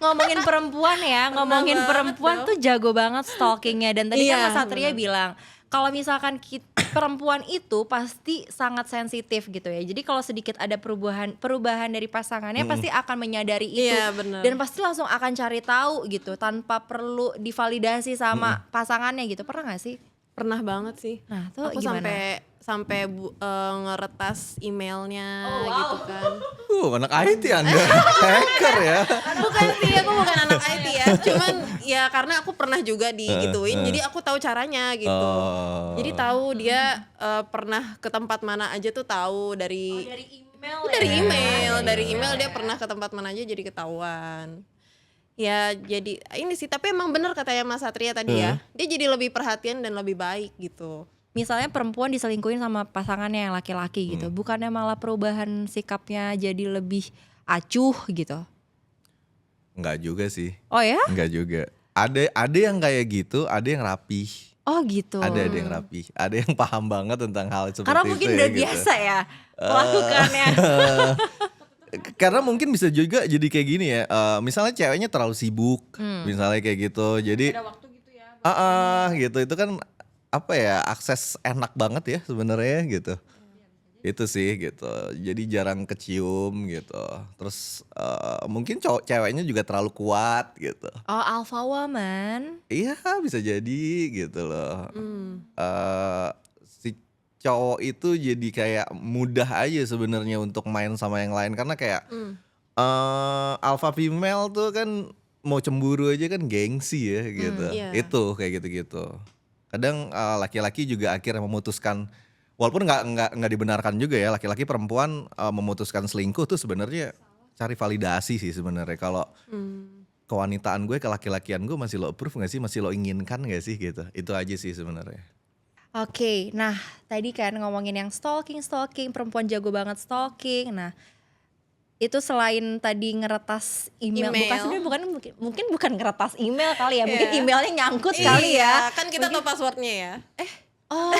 ngomongin perempuan ya, ngomongin
banget
perempuan
dong.
tuh jago banget stalkingnya. Dan tadi kan
Iya,
Mas Satria bilang kalau misalkan perempuan itu pasti sangat sensitif gitu ya. Jadi kalau sedikit ada perubahan dari pasangannya pasti akan menyadari itu.
Iya, bener.
Dan pasti langsung akan cari tahu gitu tanpa perlu divalidasi sama pasangannya gitu. Pernah gak sih?
Pernah banget sih.
Nah, tuh
Aku
gimana?
sampai ngeretas emailnya gitu kan.
anak IT Anda, hacker ya.
Bukan sih, aku bukan anak IT ya. Cuman ya karena aku pernah juga digituin, jadi aku tahu caranya gitu.
Oh.
Jadi tahu dia pernah ke tempat mana aja tuh tahu dari
email
dari email dia pernah ke tempat mana aja jadi ketahuan. Ya jadi ini sih, tapi emang bener katanya Mas Satria tadi ya. Dia jadi lebih perhatian dan lebih baik gitu.
Misalnya perempuan diselingkuhin sama pasangannya yang laki-laki gitu, bukannya malah perubahan sikapnya jadi lebih acuh gitu?
Enggak juga sih.
Oh ya?
Enggak juga. Ada yang kayak gitu, ada yang rapih.
Oh gitu.
Ada yang rapi, ada yang paham banget tentang hal seperti
Karena
itu
mungkin
ya,
udah
gitu.
biasa ya melakukannya.
Karena mungkin bisa juga jadi kayak gini ya, misalnya ceweknya terlalu sibuk, misalnya kayak gitu, jadi
Ada waktu gitu ya.
gitu, itu kan apa ya, akses enak banget ya sebenarnya gitu. Itu sih gitu, jadi jarang kecium gitu. Terus mungkin ceweknya juga terlalu kuat gitu.
Oh alpha woman.
Iya bisa jadi gitu loh. Si cowok itu jadi kayak mudah aja sebenarnya untuk main sama yang lain, karena kayak alpha female tuh kan mau cemburu aja kan gengsi ya gitu.
Iya.
Itu kayak gitu-gitu. Kadang laki-laki juga akhirnya memutuskan, walaupun nggak dibenarkan juga ya, laki-laki perempuan memutuskan selingkuh tuh sebenarnya cari validasi sih sebenarnya. Kalau kewanitaan gue, kelaki-lakian gue masih lo approve nggak sih, masih lo inginkan nggak sih gitu. Itu aja sih sebenarnya.
Oke, nah tadi kan ngomongin yang stalking, perempuan jago banget stalking. Nah itu selain tadi ngeretas email.
Email.
Mungkin bukan ngeretas email kali ya, mungkin
Iya.
emailnya nyangkut kali ya.
Iya, kan kita tahu passwordnya ya.
Oh,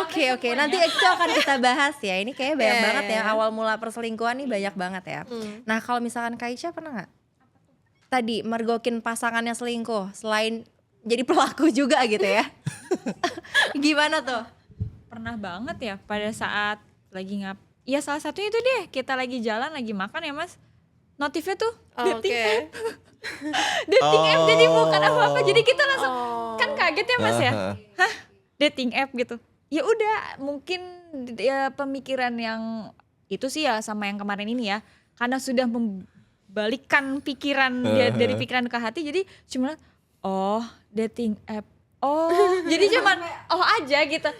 oke. Nanti itu akan kita bahas ya. Ini kayaknya banyak
Iya,
banget
iya.
ya, awal mula perselingkuhan nih banyak banget ya. Nah kalau misalkan Kaica pernah nggak tadi mergokin pasangannya selingkuh selain jadi pelaku juga gitu ya? Gimana tuh?
Pernah banget ya pada saat lagi ya salah satunya itu deh, kita lagi jalan lagi makan ya Mas, notifnya tuh dating app, jadi bukan apa-apa, jadi kita langsung kan kaget ya Mas ya, hah dating app gitu. Ya udah mungkin ya pemikiran yang itu sih ya sama yang kemarin ini ya, karena sudah membalikkan pikiran dia dari pikiran ke hati, jadi cuma oh dating app, jadi cuman aja gitu,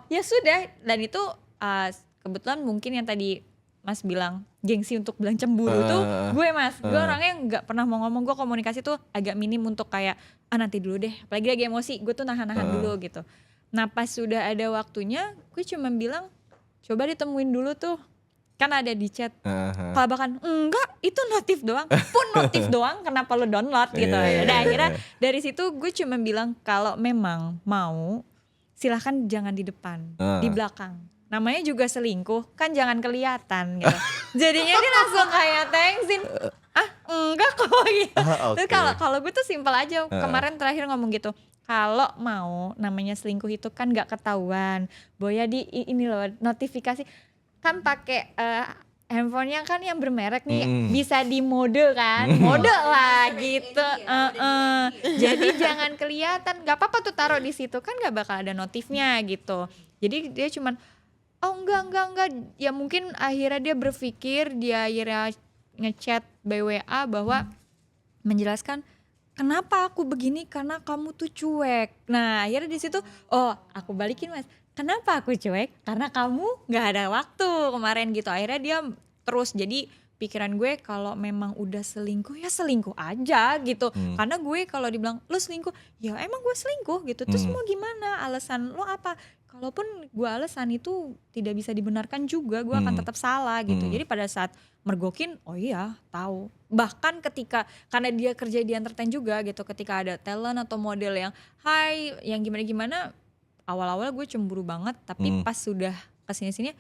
ya sudah. Dan itu kebetulan mungkin yang tadi Mas bilang gengsi untuk bilang cemburu tuh gue Mas, gue orangnya nggak pernah mau ngomong, gue komunikasi tuh agak minim untuk kayak nanti dulu deh, apalagi lagi emosi gue tuh nahan dulu gitu. Nah pas sudah ada waktunya gue cuma bilang coba ditemuin dulu tuh, kan ada di chat. Kalau bahkan enggak, itu notif doang, pun notif doang, kenapa lo download gitu. Udah akhirnya dari situ gue cuma bilang kalau memang mau silahkan jangan di depan, di belakang. Namanya juga selingkuh, kan jangan kelihatan gitu. Jadinya dia langsung kayak thanksin, enggak kok gitu. Terus kalau gue tuh simpel aja, kemarin terakhir ngomong gitu. Kalau mau namanya selingkuh itu kan nggak ketahuan. Boya di ini loh notifikasi kan pakai handphonenya kan yang bermerek nih, bisa di mode kan, mode lah gitu. Jadi jangan kelihatan, nggak apa-apa tuh taruh di situ kan nggak bakal ada notifnya gitu. Jadi dia cuman enggak, ya mungkin akhirnya dia berpikir, dia akhirnya ngechat by WA bahwa menjelaskan kenapa aku begini karena kamu tuh cuek. Nah akhirnya di situ aku balikin Mas, kenapa aku cuek? Karena kamu nggak ada waktu kemarin gitu. Akhirnya dia terus jadi pikiran gue kalau memang udah selingkuh ya selingkuh aja gitu. Karena gue kalau dibilang lu selingkuh, ya emang gue selingkuh gitu. Terus mau gimana? Alasan lo apa? Kalaupun gue alasan itu tidak bisa dibenarkan juga, gue akan tetap salah gitu. Jadi pada saat mergokin, oh iya tahu. Bahkan ketika karena dia kerja di entertain juga gitu, ketika ada talent atau model yang hai, yang gimana-gimana, awal-awal gue cemburu banget. Tapi pas sudah kesini-sini,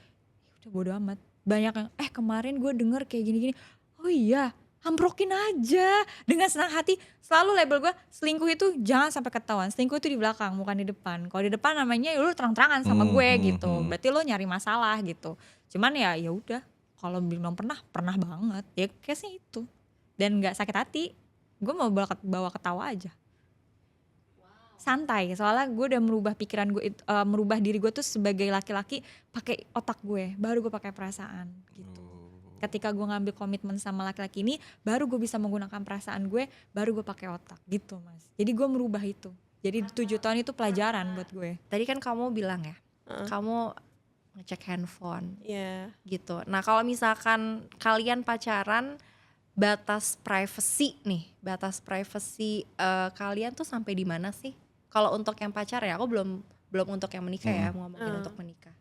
udah bodo amat. Banyak yang kemarin gue denger kayak gini-gini, oh iya hambrokin aja dengan senang hati. Selalu label gue selingkuh itu jangan sampai ketahuan, selingkuh itu di belakang bukan di depan. Kalau di depan namanya lu terang-terangan sama gue gitu, berarti lo nyari masalah gitu. Cuman ya udah, kalau bilang pernah banget ya case-nya itu, dan nggak sakit hati, gue mau bawa ketawa aja. Santai, soalnya gue udah merubah pikiran gue, merubah diri gue tuh sebagai laki-laki pakai otak gue, baru gue pakai perasaan gitu. Ketika gue ngambil komitmen sama laki-laki ini, baru gue bisa menggunakan perasaan gue, baru gue pakai otak gitu mas. Jadi gue merubah itu. Jadi 7 tahun itu pelajaran buat gue.
Tadi kan kamu bilang ya, kamu ngecek handphone
Iya.
gitu. Nah kalau misalkan kalian pacaran, batas privacy nih, kalian tuh sampai di mana sih? Kalau untuk yang pacar ya, aku belum untuk yang menikah ya, ngomongin untuk menikah.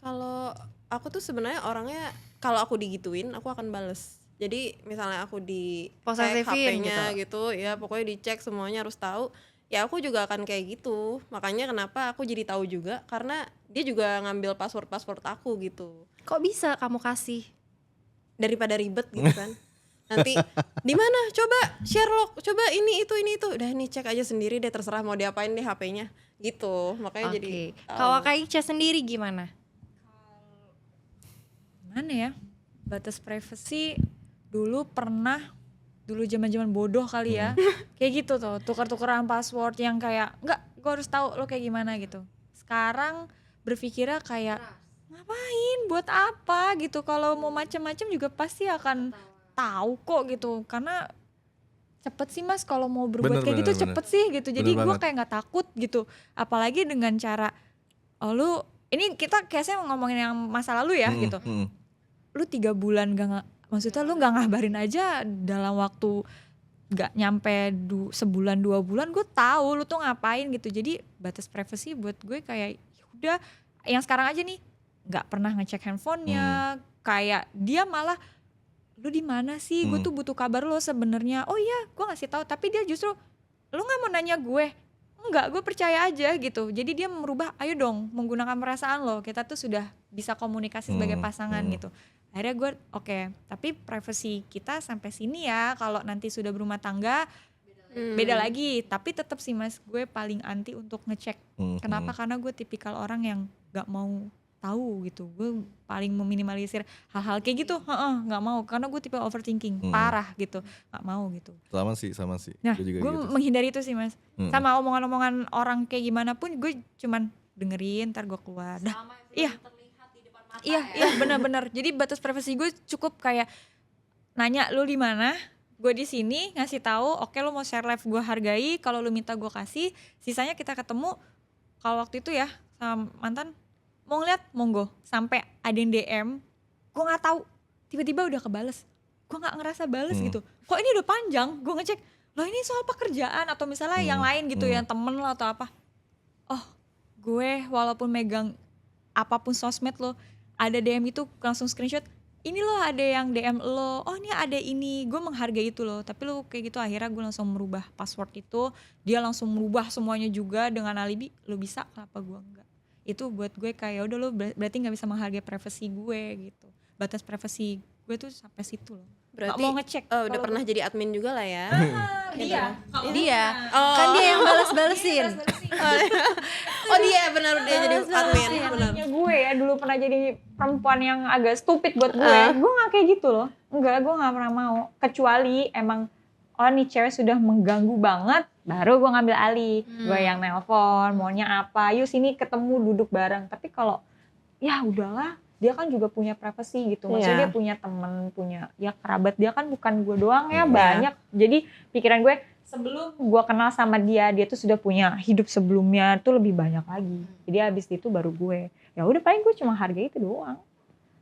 Kalau aku tuh sebenarnya orangnya kalau aku digituin aku akan bales. Jadi misalnya aku di cek
Posesifin
HP-nya gitu ya, pokoknya dicek semuanya harus tahu. Ya aku juga akan kayak gitu. Makanya kenapa aku jadi tahu juga, karena dia juga ngambil password aku gitu.
Kok bisa kamu kasih?
Daripada ribet gitu kan. Nanti di mana? Coba share log, coba ini itu. Udah nih cek aja sendiri deh, terserah mau diapain deh HP-nya. Gitu. Makanya jadi
Kalau Kak Ica sendiri gimana?
Mana ya? Batas privacy dulu zaman-zaman bodoh kali ya. Kayak gitu tuh, tukar-tukaran password yang kayak enggak, gue harus tahu lo kayak gimana gitu. Sekarang berpikirnya kayak ngapain, buat apa gitu. Kalau mau macam-macam juga pasti akan tahu kok gitu. Karena cepet sih mas kalau mau berbuat kayak gitu, cepet sih gitu. Jadi gue kayak nggak takut gitu. Apalagi dengan cara lu ini kita case-nya ngomongin yang masa lalu ya gitu. Lu 3 bulan maksudnya lu gak ngabarin aja dalam waktu gak nyampe sebulan 2 bulan, gue tahu lu tuh ngapain gitu. Jadi batas privacy buat gue kayak udah, yang sekarang aja nih gak pernah ngecek handphonenya. Kayak dia malah, lu di mana sih, gue tuh butuh kabar lo sebenarnya. Oh iya gue ngasih tahu, tapi dia justru lu gak mau nanya gue. Enggak, gue percaya aja gitu. Jadi dia merubah, ayo dong menggunakan perasaan lo, kita tuh sudah bisa komunikasi sebagai pasangan gitu. Akhirnya gue oke, tapi privacy kita sampai sini ya. Kalau nanti sudah berumah tangga beda lagi. Tapi tetap sih mas, gue paling anti untuk ngecek. Kenapa? Karena gue tipikal orang yang gak mau tahu gitu. Gue paling meminimalisir hal-hal kayak gitu. Gak mau, karena gue tipe overthinking parah gitu. Gak mau gitu.
Sama sih.
Nah,
gue juga
gue
gitu.
menghindari itu sih mas. Sama omongan-omongan orang kayak gimana pun, gue cuman dengerin, ntar gue keluar. Iya, benar-benar. Jadi batas privasi gue cukup kayak nanya lu di mana, gue di sini, ngasih tahu. Oke, lu mau share live gue hargai. Kalau lu minta gue kasih. Sisanya kita ketemu. Kalau waktu itu ya sama mantan, mau ngeliat monggo. Sampai ada yang DM, gue nggak tahu. Tiba-tiba udah kebales. Gue nggak ngerasa bales gitu. Kok ini udah panjang? Gue ngecek. Loh ini soal pekerjaan atau misalnya yang lain gitu, yang temen lo atau apa. Oh, gue walaupun megang apapun sosmed lo, ada DM itu langsung screenshot, ini loh ada yang DM lo, oh ini ada ini, gue menghargai itu loh. Tapi lo kayak gitu, akhirnya gue langsung merubah password itu, dia langsung merubah semuanya juga dengan alibi, lo bisa kenapa gue enggak. Itu buat gue kayak udah lo berarti gak bisa menghargai privasi gue gitu. Batas privasi gue tuh sampai situ loh.
Berarti
mau ngecek.
udah pernah jadi admin juga lah ya.
Dia kan dia yang bales-balesin.
Oh dia benar, dia jadi admin. Benar.
Ya gue ya dulu pernah jadi perempuan yang agak stupid buat gue. Gue gak kayak gitu loh. Enggak, gue gak pernah mau. Kecuali emang nih cewek sudah mengganggu banget, baru gue ngambil alih. Gue yang nelpon, maunya apa, yuk sini ketemu duduk bareng. Tapi kalau ya udahlah, dia kan juga punya privacy gitu. Maksudnya dia punya temen, punya ya kerabat. Dia kan bukan gue doang ya, banyak. Jadi pikiran gue, sebelum gue kenal sama dia tuh sudah punya hidup sebelumnya tuh lebih banyak lagi. Jadi habis itu baru gue, ya udah paling gue cuma hargai itu doang.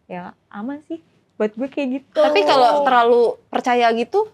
Ya aman sih. Buat gue kayak gitu.
Tapi kalau terlalu percaya gitu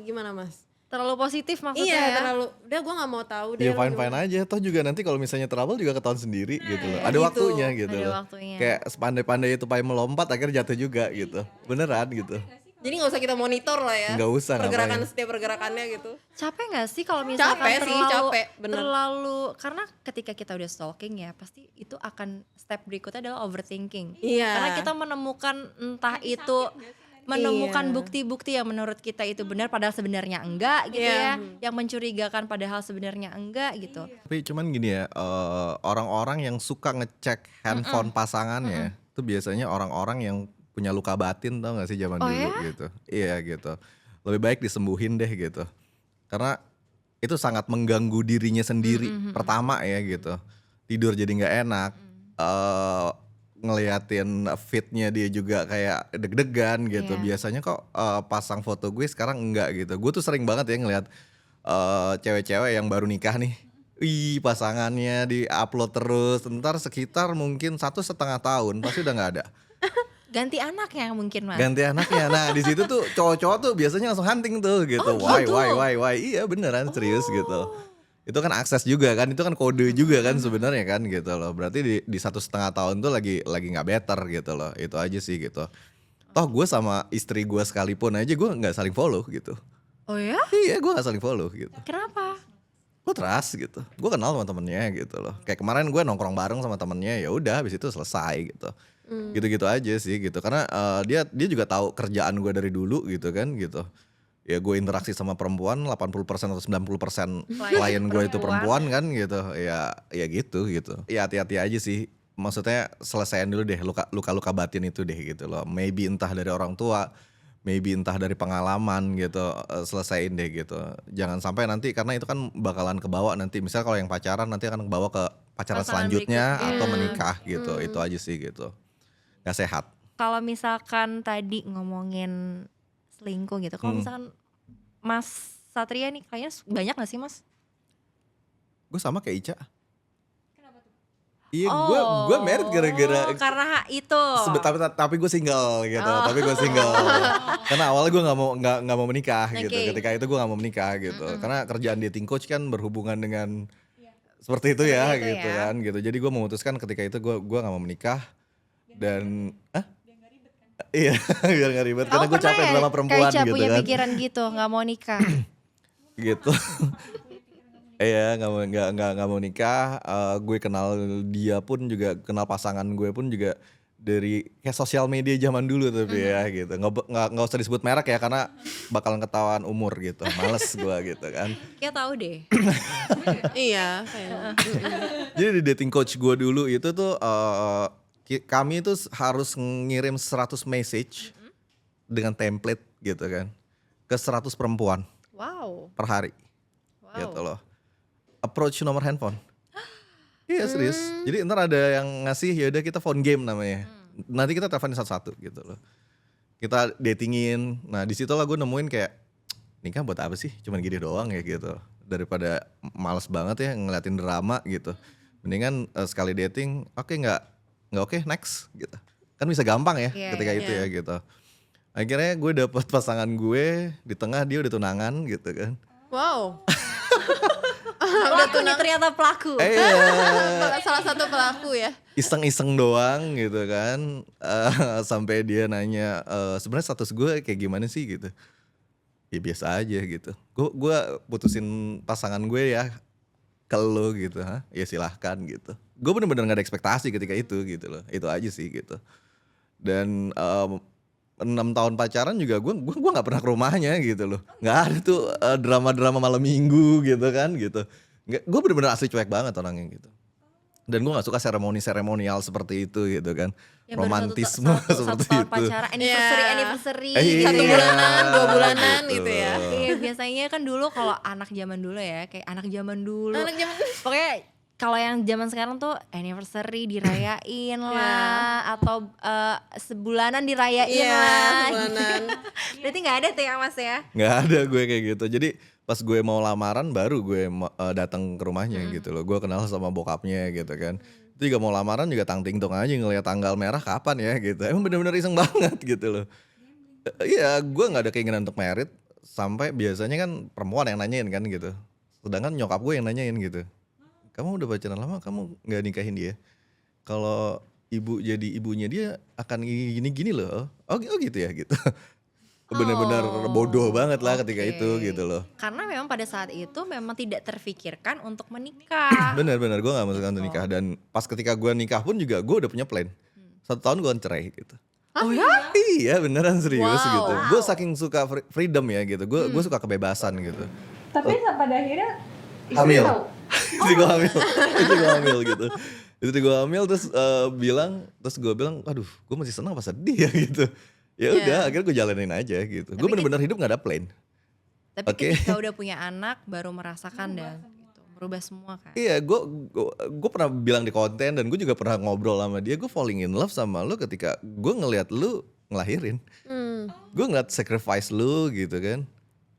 gimana Mas?
Terlalu positif maksudnya
Iya
ya.
terlalu, udah gue nggak mau tahu deh.
Ya
lu
fine-fine
gimana.
aja. Toh juga nanti kalau misalnya trouble juga ketahuan sendiri gitu loh. Ada
gitu.
waktunya gitu
Ada
loh.
waktunya.
Kayak sepandai-pandai itu pakai melompat akhirnya jatuh juga gitu. Beneran gitu.
Jadi nggak usah kita monitor lah ya.
Nggak usah
Pergerakan
ngapain.
setiap pergerakannya gitu.
Capek gak sih kalau misalkan
Capek sih,
terlalu,
capek, bener.
terlalu, karena ketika kita udah stalking ya pasti itu akan step berikutnya adalah overthinking.
Iya.
Karena kita menemukan entah itu menemukan
Iya.
bukti-bukti yang menurut kita itu benar padahal sebenarnya enggak gitu
Iya.
ya, yang mencurigakan padahal sebenarnya enggak gitu.
Tapi cuman gini ya, orang-orang yang suka ngecek handphone pasangannya itu biasanya orang-orang yang punya luka batin, tau gak sih zaman
Oh
dulu
ya?
gitu. Iya gitu. Lebih baik disembuhin deh gitu. Karena itu sangat mengganggu dirinya sendiri. Pertama ya gitu. Tidur jadi nggak enak. Ngeliatin feednya dia juga kayak deg-degan gitu.
Iya.
Biasanya kok pasang foto gue sekarang enggak gitu. Gue tuh sering banget ya ngeliat cewek-cewek yang baru nikah nih. Wih, pasangannya di-upload terus. Ntar sekitar mungkin 1,5 tahun pasti udah nggak ada.
Ganti anak ya mungkin Mas.
Ganti anaknya. Nah di situ tuh cowok-cowok tuh biasanya langsung hunting tuh gitu.
Oh,
Why,
gitu?
why. Iya beneran serius gitu. Itu kan akses juga kan, itu kan kode juga kan sebenarnya kan gitu loh. Berarti di 1,5 tahun tuh lagi nggak better gitu loh. Itu aja sih gitu. Toh gue sama istri gue sekalipun aja gue nggak saling follow gitu.
Oh ya?
Iya gue nggak saling follow gitu.
Kenapa?
Gue trust gitu. Gue kenal sama temennya gitu loh. Kayak kemarin gue nongkrong bareng sama temennya, ya udah habis itu selesai gitu. Gitu-gitu aja sih gitu. Karena dia juga tahu kerjaan gue dari dulu gitu kan gitu. Ya gue interaksi sama perempuan 80% atau 90% klien gue itu perempuan kan gitu. Ya gitu. Ya hati-hati aja sih. Maksudnya selesaiin dulu deh luka-luka batin itu deh gitu loh. Maybe entah dari orang tua, maybe entah dari pengalaman gitu, selesaiin deh gitu. Jangan sampai nanti karena itu kan bakalan kebawa nanti. Misal kalau yang pacaran nanti akan kebawa ke pacaran
Pasangan
selanjutnya
berikutnya.
atau menikah gitu. Itu aja sih gitu. Gak sehat.
Kalau misalkan tadi ngomongin selingkuh gitu, kalau misalkan Mas Satria nih kayaknya banyak gak sih Mas?
Gue sama kayak Ica. Iya, gue married gara-gara
karena itu.
tapi gue single gitu. Tapi gue single. Karena awalnya gue nggak mau menikah gitu.
Oke.
Ketika itu gue nggak mau menikah gitu. Karena kerjaan dating coach kan berhubungan dengan seperti itu ya
Seperti itu
gitu
ya.
kan gitu. Jadi gue memutuskan ketika itu gue nggak mau menikah dan iya biar nggak ribet. Karena gue capek sama perempuan
Kayak
gitu
punya
kan.
pikiran gitu, nggak mau nikah.
Gitu. Iya nggak mau nikah. Gue kenal dia pun juga kenal pasangan gue pun juga dari kayak sosial media zaman dulu tapi ya gitu. Nggak usah disebut merek ya karena bakalan ketahuan umur gitu. Males gue gitu kan.
Kayak tahu deh.
Iya kayaknya.
Jadi di dating coach gue dulu itu tuh kami tuh harus ngirim 100 message dengan template gitu kan ke 100 perempuan
Wow.
per hari.
Wow.
Gitu loh. Approach nomor handphone. Iya serius. Jadi ntar ada yang ngasih ya udah kita phone game namanya. Nanti kita teleponin satu-satu gitu loh. Kita datingin. Nah di situ lah gue nemuin kayak nikah buat apa sih? Cuman gini doang ya gitu. Daripada males banget ya ngeliatin drama gitu. Mendingan sekali dating, oke nggak oke next gitu. Kan bisa gampang ya
Iya,
ketika
iya.
itu ya gitu. Akhirnya gue dapet pasangan gue di tengah dia udah tunangan gitu kan.
Wow.
Pelaku nih ternyata pelaku.
Iya.
Salah satu pelaku ya.
Iseng-iseng doang gitu kan. Sampai dia nanya sebenarnya status gue kayak gimana sih gitu. Ya biasa aja gitu. Gue putusin pasangan gue ya ke lo gitu. Ya silahkan gitu. Gue bener-bener gak ada ekspektasi ketika itu gitu loh. Itu aja sih gitu. Dan 6 tahun pacaran juga gue nggak pernah ke rumahnya gitu loh. Nggak ada tuh drama-drama malam minggu gitu kan gitu. Gue bener-bener asli cuek banget orangnya gitu. Dan gue nggak suka seremonial seperti itu gitu kan.
Ya, baru
Romantisme
satu
seperti
tahun
itu.
pacaran, anniversary.
Iya.
1 bulanan, 2 bulanan gitu ya.
Iya biasanya kan dulu kalau anak zaman dulu ya, kayak anak zaman dulu.
Anak zaman
Pokoknya kalau yang zaman sekarang tuh anniversary dirayain lah, atau sebulanan dirayain
Iya,
lah.
sebulanan.
Berarti nggak ada tuh ya Mas ya?
Nggak ada gue kayak gitu. Jadi pas gue mau lamaran baru gue datang ke rumahnya gitu loh. Gue kenal sama bokapnya gitu kan. Itu juga mau lamaran juga tang-ting-tung aja ngeliat tanggal merah kapan ya gitu. Emang bener-bener iseng banget gitu loh. Iya, gue nggak ada keinginan untuk merit. Sampai biasanya kan perempuan yang nanyain kan gitu. Sedangkan nyokap gue yang nanyain gitu. Kamu udah pacaran lama, kamu nggak nikahin dia? Kalau ibu jadi ibunya dia akan gini-gini loh. Oh gitu ya gitu. Bener-bener bodoh banget lah ketika
Oke.
itu gitu loh.
Karena memang pada saat itu memang tidak terfikirkan untuk menikah.
Bener-bener gue gak masuk untuk nikah. Dan pas ketika gue nikah pun juga gue udah punya plan. 1 tahun gue cerai gitu.
Oh ya?
Iya beneran serius
Wow.
gitu. Gue saking suka freedom ya gitu. Gue suka kebebasan gitu.
Tapi pada akhirnya istri
Hamil.
tahu.
Istri gue hamil. Istri gue hamil gitu. Istri gue hamil terus gue bilang aduh gue masih senang apa sedih ya gitu. Ya udah akhirnya gue jalanin aja gitu. Gue bener-bener hidup gak ada plan.
Tapi
Oke.
ketika udah punya anak baru merasakan dan gitu, merubah semua kan.
Iya, gue pernah bilang di konten dan gue juga pernah ngobrol sama dia. Gue falling in love sama lu ketika gue ngelihat lu ngelahirin. Gue ngeliat sacrifice lu gitu kan.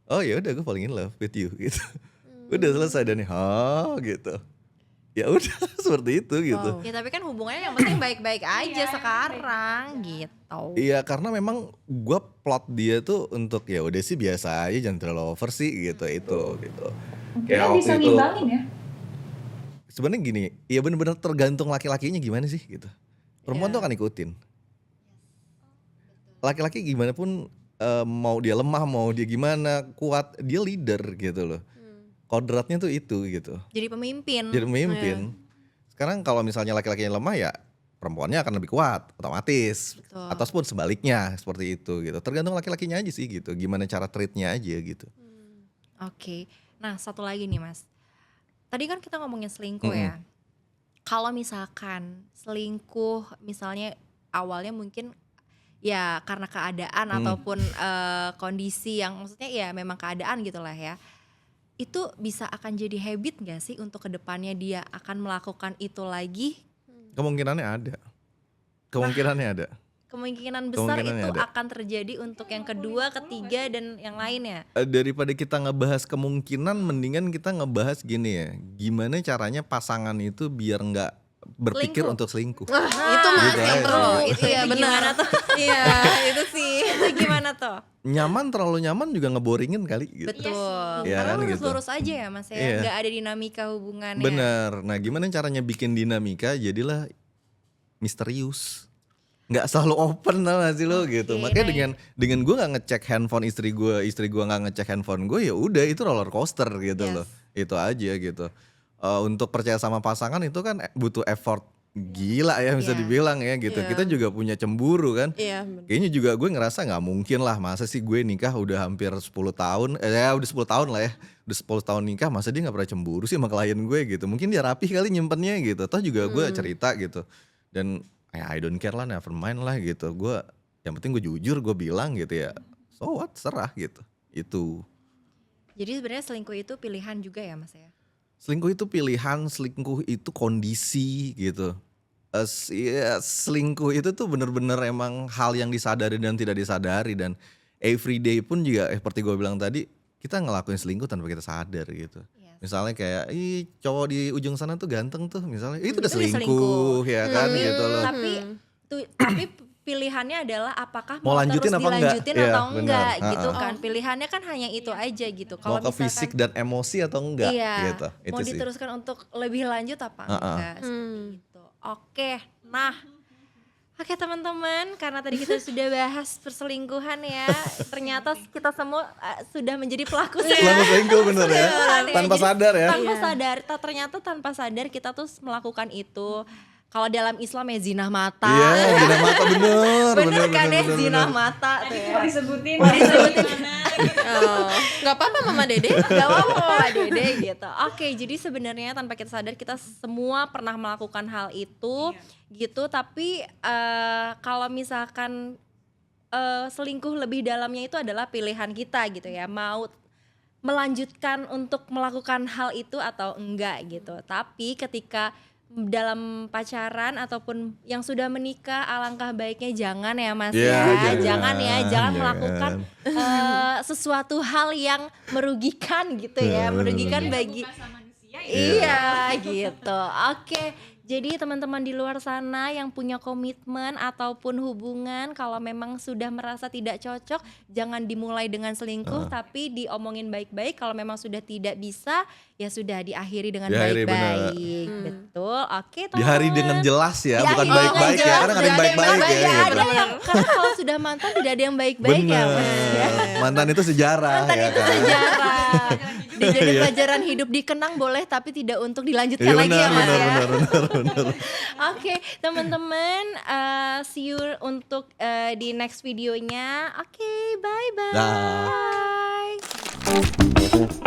Oh ya udah gue falling in love with you gitu. Udah selesai dan gitu. Ya udah seperti itu gitu.
Ya tapi kan hubungannya yang penting baik-baik aja sekarang gitu.
Iya karena memang gue plot dia tuh untuk ya udah sih biasa aja jangan terlalu over sih gitu itu gitu.
Kita bisa ngimbangin ya.
Sebenarnya gini, ya bener-bener tergantung laki-lakinya gimana sih gitu. Perempuan tuh akan ikutin. Laki-laki gimana pun mau dia lemah, mau dia gimana, kuat, dia leader gitu loh. Kodratnya tuh itu gitu.
Jadi pemimpin.
Jadi pemimpin. Sekarang kalau misalnya laki-lakinya lemah ya perempuannya akan lebih kuat otomatis.
Betul.
Ataupun sebaliknya seperti itu gitu. Tergantung laki-lakinya aja sih gitu. Gimana cara treatnya aja gitu.
Oke. Nah, satu lagi nih, Mas. Tadi kan kita ngomongin selingkuh ya. Kalau misalkan selingkuh misalnya awalnya mungkin ya karena keadaan ataupun kondisi yang maksudnya ya memang keadaan gitulah ya. Itu bisa akan jadi habit gak sih untuk kedepannya dia akan melakukan itu lagi?
Kemungkinannya ada. Kemungkinannya ada.
Kemungkinan besar
Kemungkinannya
itu
ada.
akan terjadi untuk yang kedua, ketiga, dan yang lainnya.
Daripada kita ngebahas kemungkinan mendingan kita ngebahas gini ya. Gimana caranya pasangan itu biar nggak berpikir
Selingkuh.
untuk selingkuh.
Itu mah
Gitu
yang
aja.
perlu.
Itu
Iya benar.
gimana tuh?
Iya itu sih.
Itu gimana tuh?
Nyaman terlalu nyaman juga ngeboringin kali gitu.
Betul.
Iya
Karena
kan gitu.
lurus-lurus aja ya Mas ya.
Iya.
Nggak ada dinamika hubungannya.
Bener. Nah gimana caranya bikin dinamika jadilah misterius. Nggak selalu open tau gak sih lo gitu.
Oke,
Makanya
nah
dengan gue nggak ngecek handphone istri gue nggak ngecek handphone gue ya udah itu roller coaster gitu
Yes.
loh. Itu aja gitu. Untuk percaya sama pasangan itu kan butuh effort gila ya bisa
Iya.
dibilang ya gitu.
Iya.
Kita juga punya cemburu kan.
Iya benar.
Kayaknya juga gue ngerasa nggak mungkin lah masa sih gue nikah udah hampir 10 tahun ya udah 10 tahun lah ya udah 10 tahun nikah masa dia nggak pernah cemburu sih sama klien gue gitu. Mungkin dia rapih kali nyimpennya gitu. Toh juga gue cerita gitu dan I don't care lah, never mind lah gitu. Gue yang penting gue jujur, gue bilang gitu ya. So what, serah gitu. Itu.
Jadi sebenarnya selingkuh itu pilihan juga ya Mas ya.
Selingkuh itu pilihan, selingkuh itu kondisi gitu. Selingkuh itu tuh bener-bener emang hal yang disadari dan tidak disadari dan everyday pun juga seperti gue bilang tadi kita ngelakuin selingkuh tanpa kita sadar gitu.
Yes.
Misalnya kayak cowok di ujung sana tuh ganteng tuh misalnya itu udah
Itu udah
selingkuh ya kan gitu loh.
Tapi pilihannya adalah apakah
Mau
mau
lanjutin
terus
apa enggak?
dilanjutin
Iya,
atau
benar.
enggak gitu
Ha-ha.
kan. Pilihannya kan hanya itu aja gitu.
Mau
Kalau
ke fisik dan emosi atau enggak
iya,
gitu. Itu
mau
sih.
diteruskan untuk lebih lanjut apa enggak seperti itu. Oke, nah oke teman-teman, karena tadi kita sudah bahas perselingkuhan ya, ternyata kita semua sudah menjadi pelaku
Selama selingkuh bener ya.
Selingkuhan ya.
Tanpa
Jadi,
sadar ya.
tanpa sadar, ternyata tanpa sadar kita tuh melakukan itu. Kalau dalam Islam ya zina mata.
Iya, zina mata bener.
Bener kan ya
bener,
zina
bener.
mata tuh ya.
Mau disebutin.
Oh, nggak apa-apa Mama Dede.
Gak apa-apa Pak Dede gitu. Oke, jadi sebenarnya tanpa kita sadar kita semua pernah melakukan hal itu gitu. Tapi kalau misalkan selingkuh lebih dalamnya itu adalah pilihan kita gitu ya. Mau melanjutkan untuk melakukan hal itu atau enggak gitu. Tapi ketika dalam pacaran ataupun yang sudah menikah alangkah baiknya jangan ya Mas
Iya,
jangan
jangan.
melakukan sesuatu hal yang merugikan gitu ya, merugikan bagi
manusia
iya gitu. Oke, Jadi teman-teman di luar sana yang punya komitmen ataupun hubungan, kalau memang sudah merasa tidak cocok, jangan dimulai dengan selingkuh, tapi diomongin baik-baik. Kalau memang sudah tidak bisa, ya sudah diakhiri dengan
Diakhiri,
baik-baik. Betul. Oke, teman.
Dihari dengan jelas ya, bukan
Diakhiri
baik-baik
dengan
ya.
jelas,
Karena ada yang baik-baik ya.
Ada
Gitu.
yang, karena kalau sudah mantan tidak ada yang baik-baik ya, Mas. Ya.
Bener. Mantan itu sejarah
Mantan
ya
itu
kan.
sejarah. Jadi
Iya.
pelajaran hidup dikenang boleh, tapi tidak untuk dilanjutkan
Iya
lagi ya,
benar,
Mas
benar,
ya.
benar.
Oke, teman-teman, see you untuk di next videonya. Oke, bye-bye.
Dah.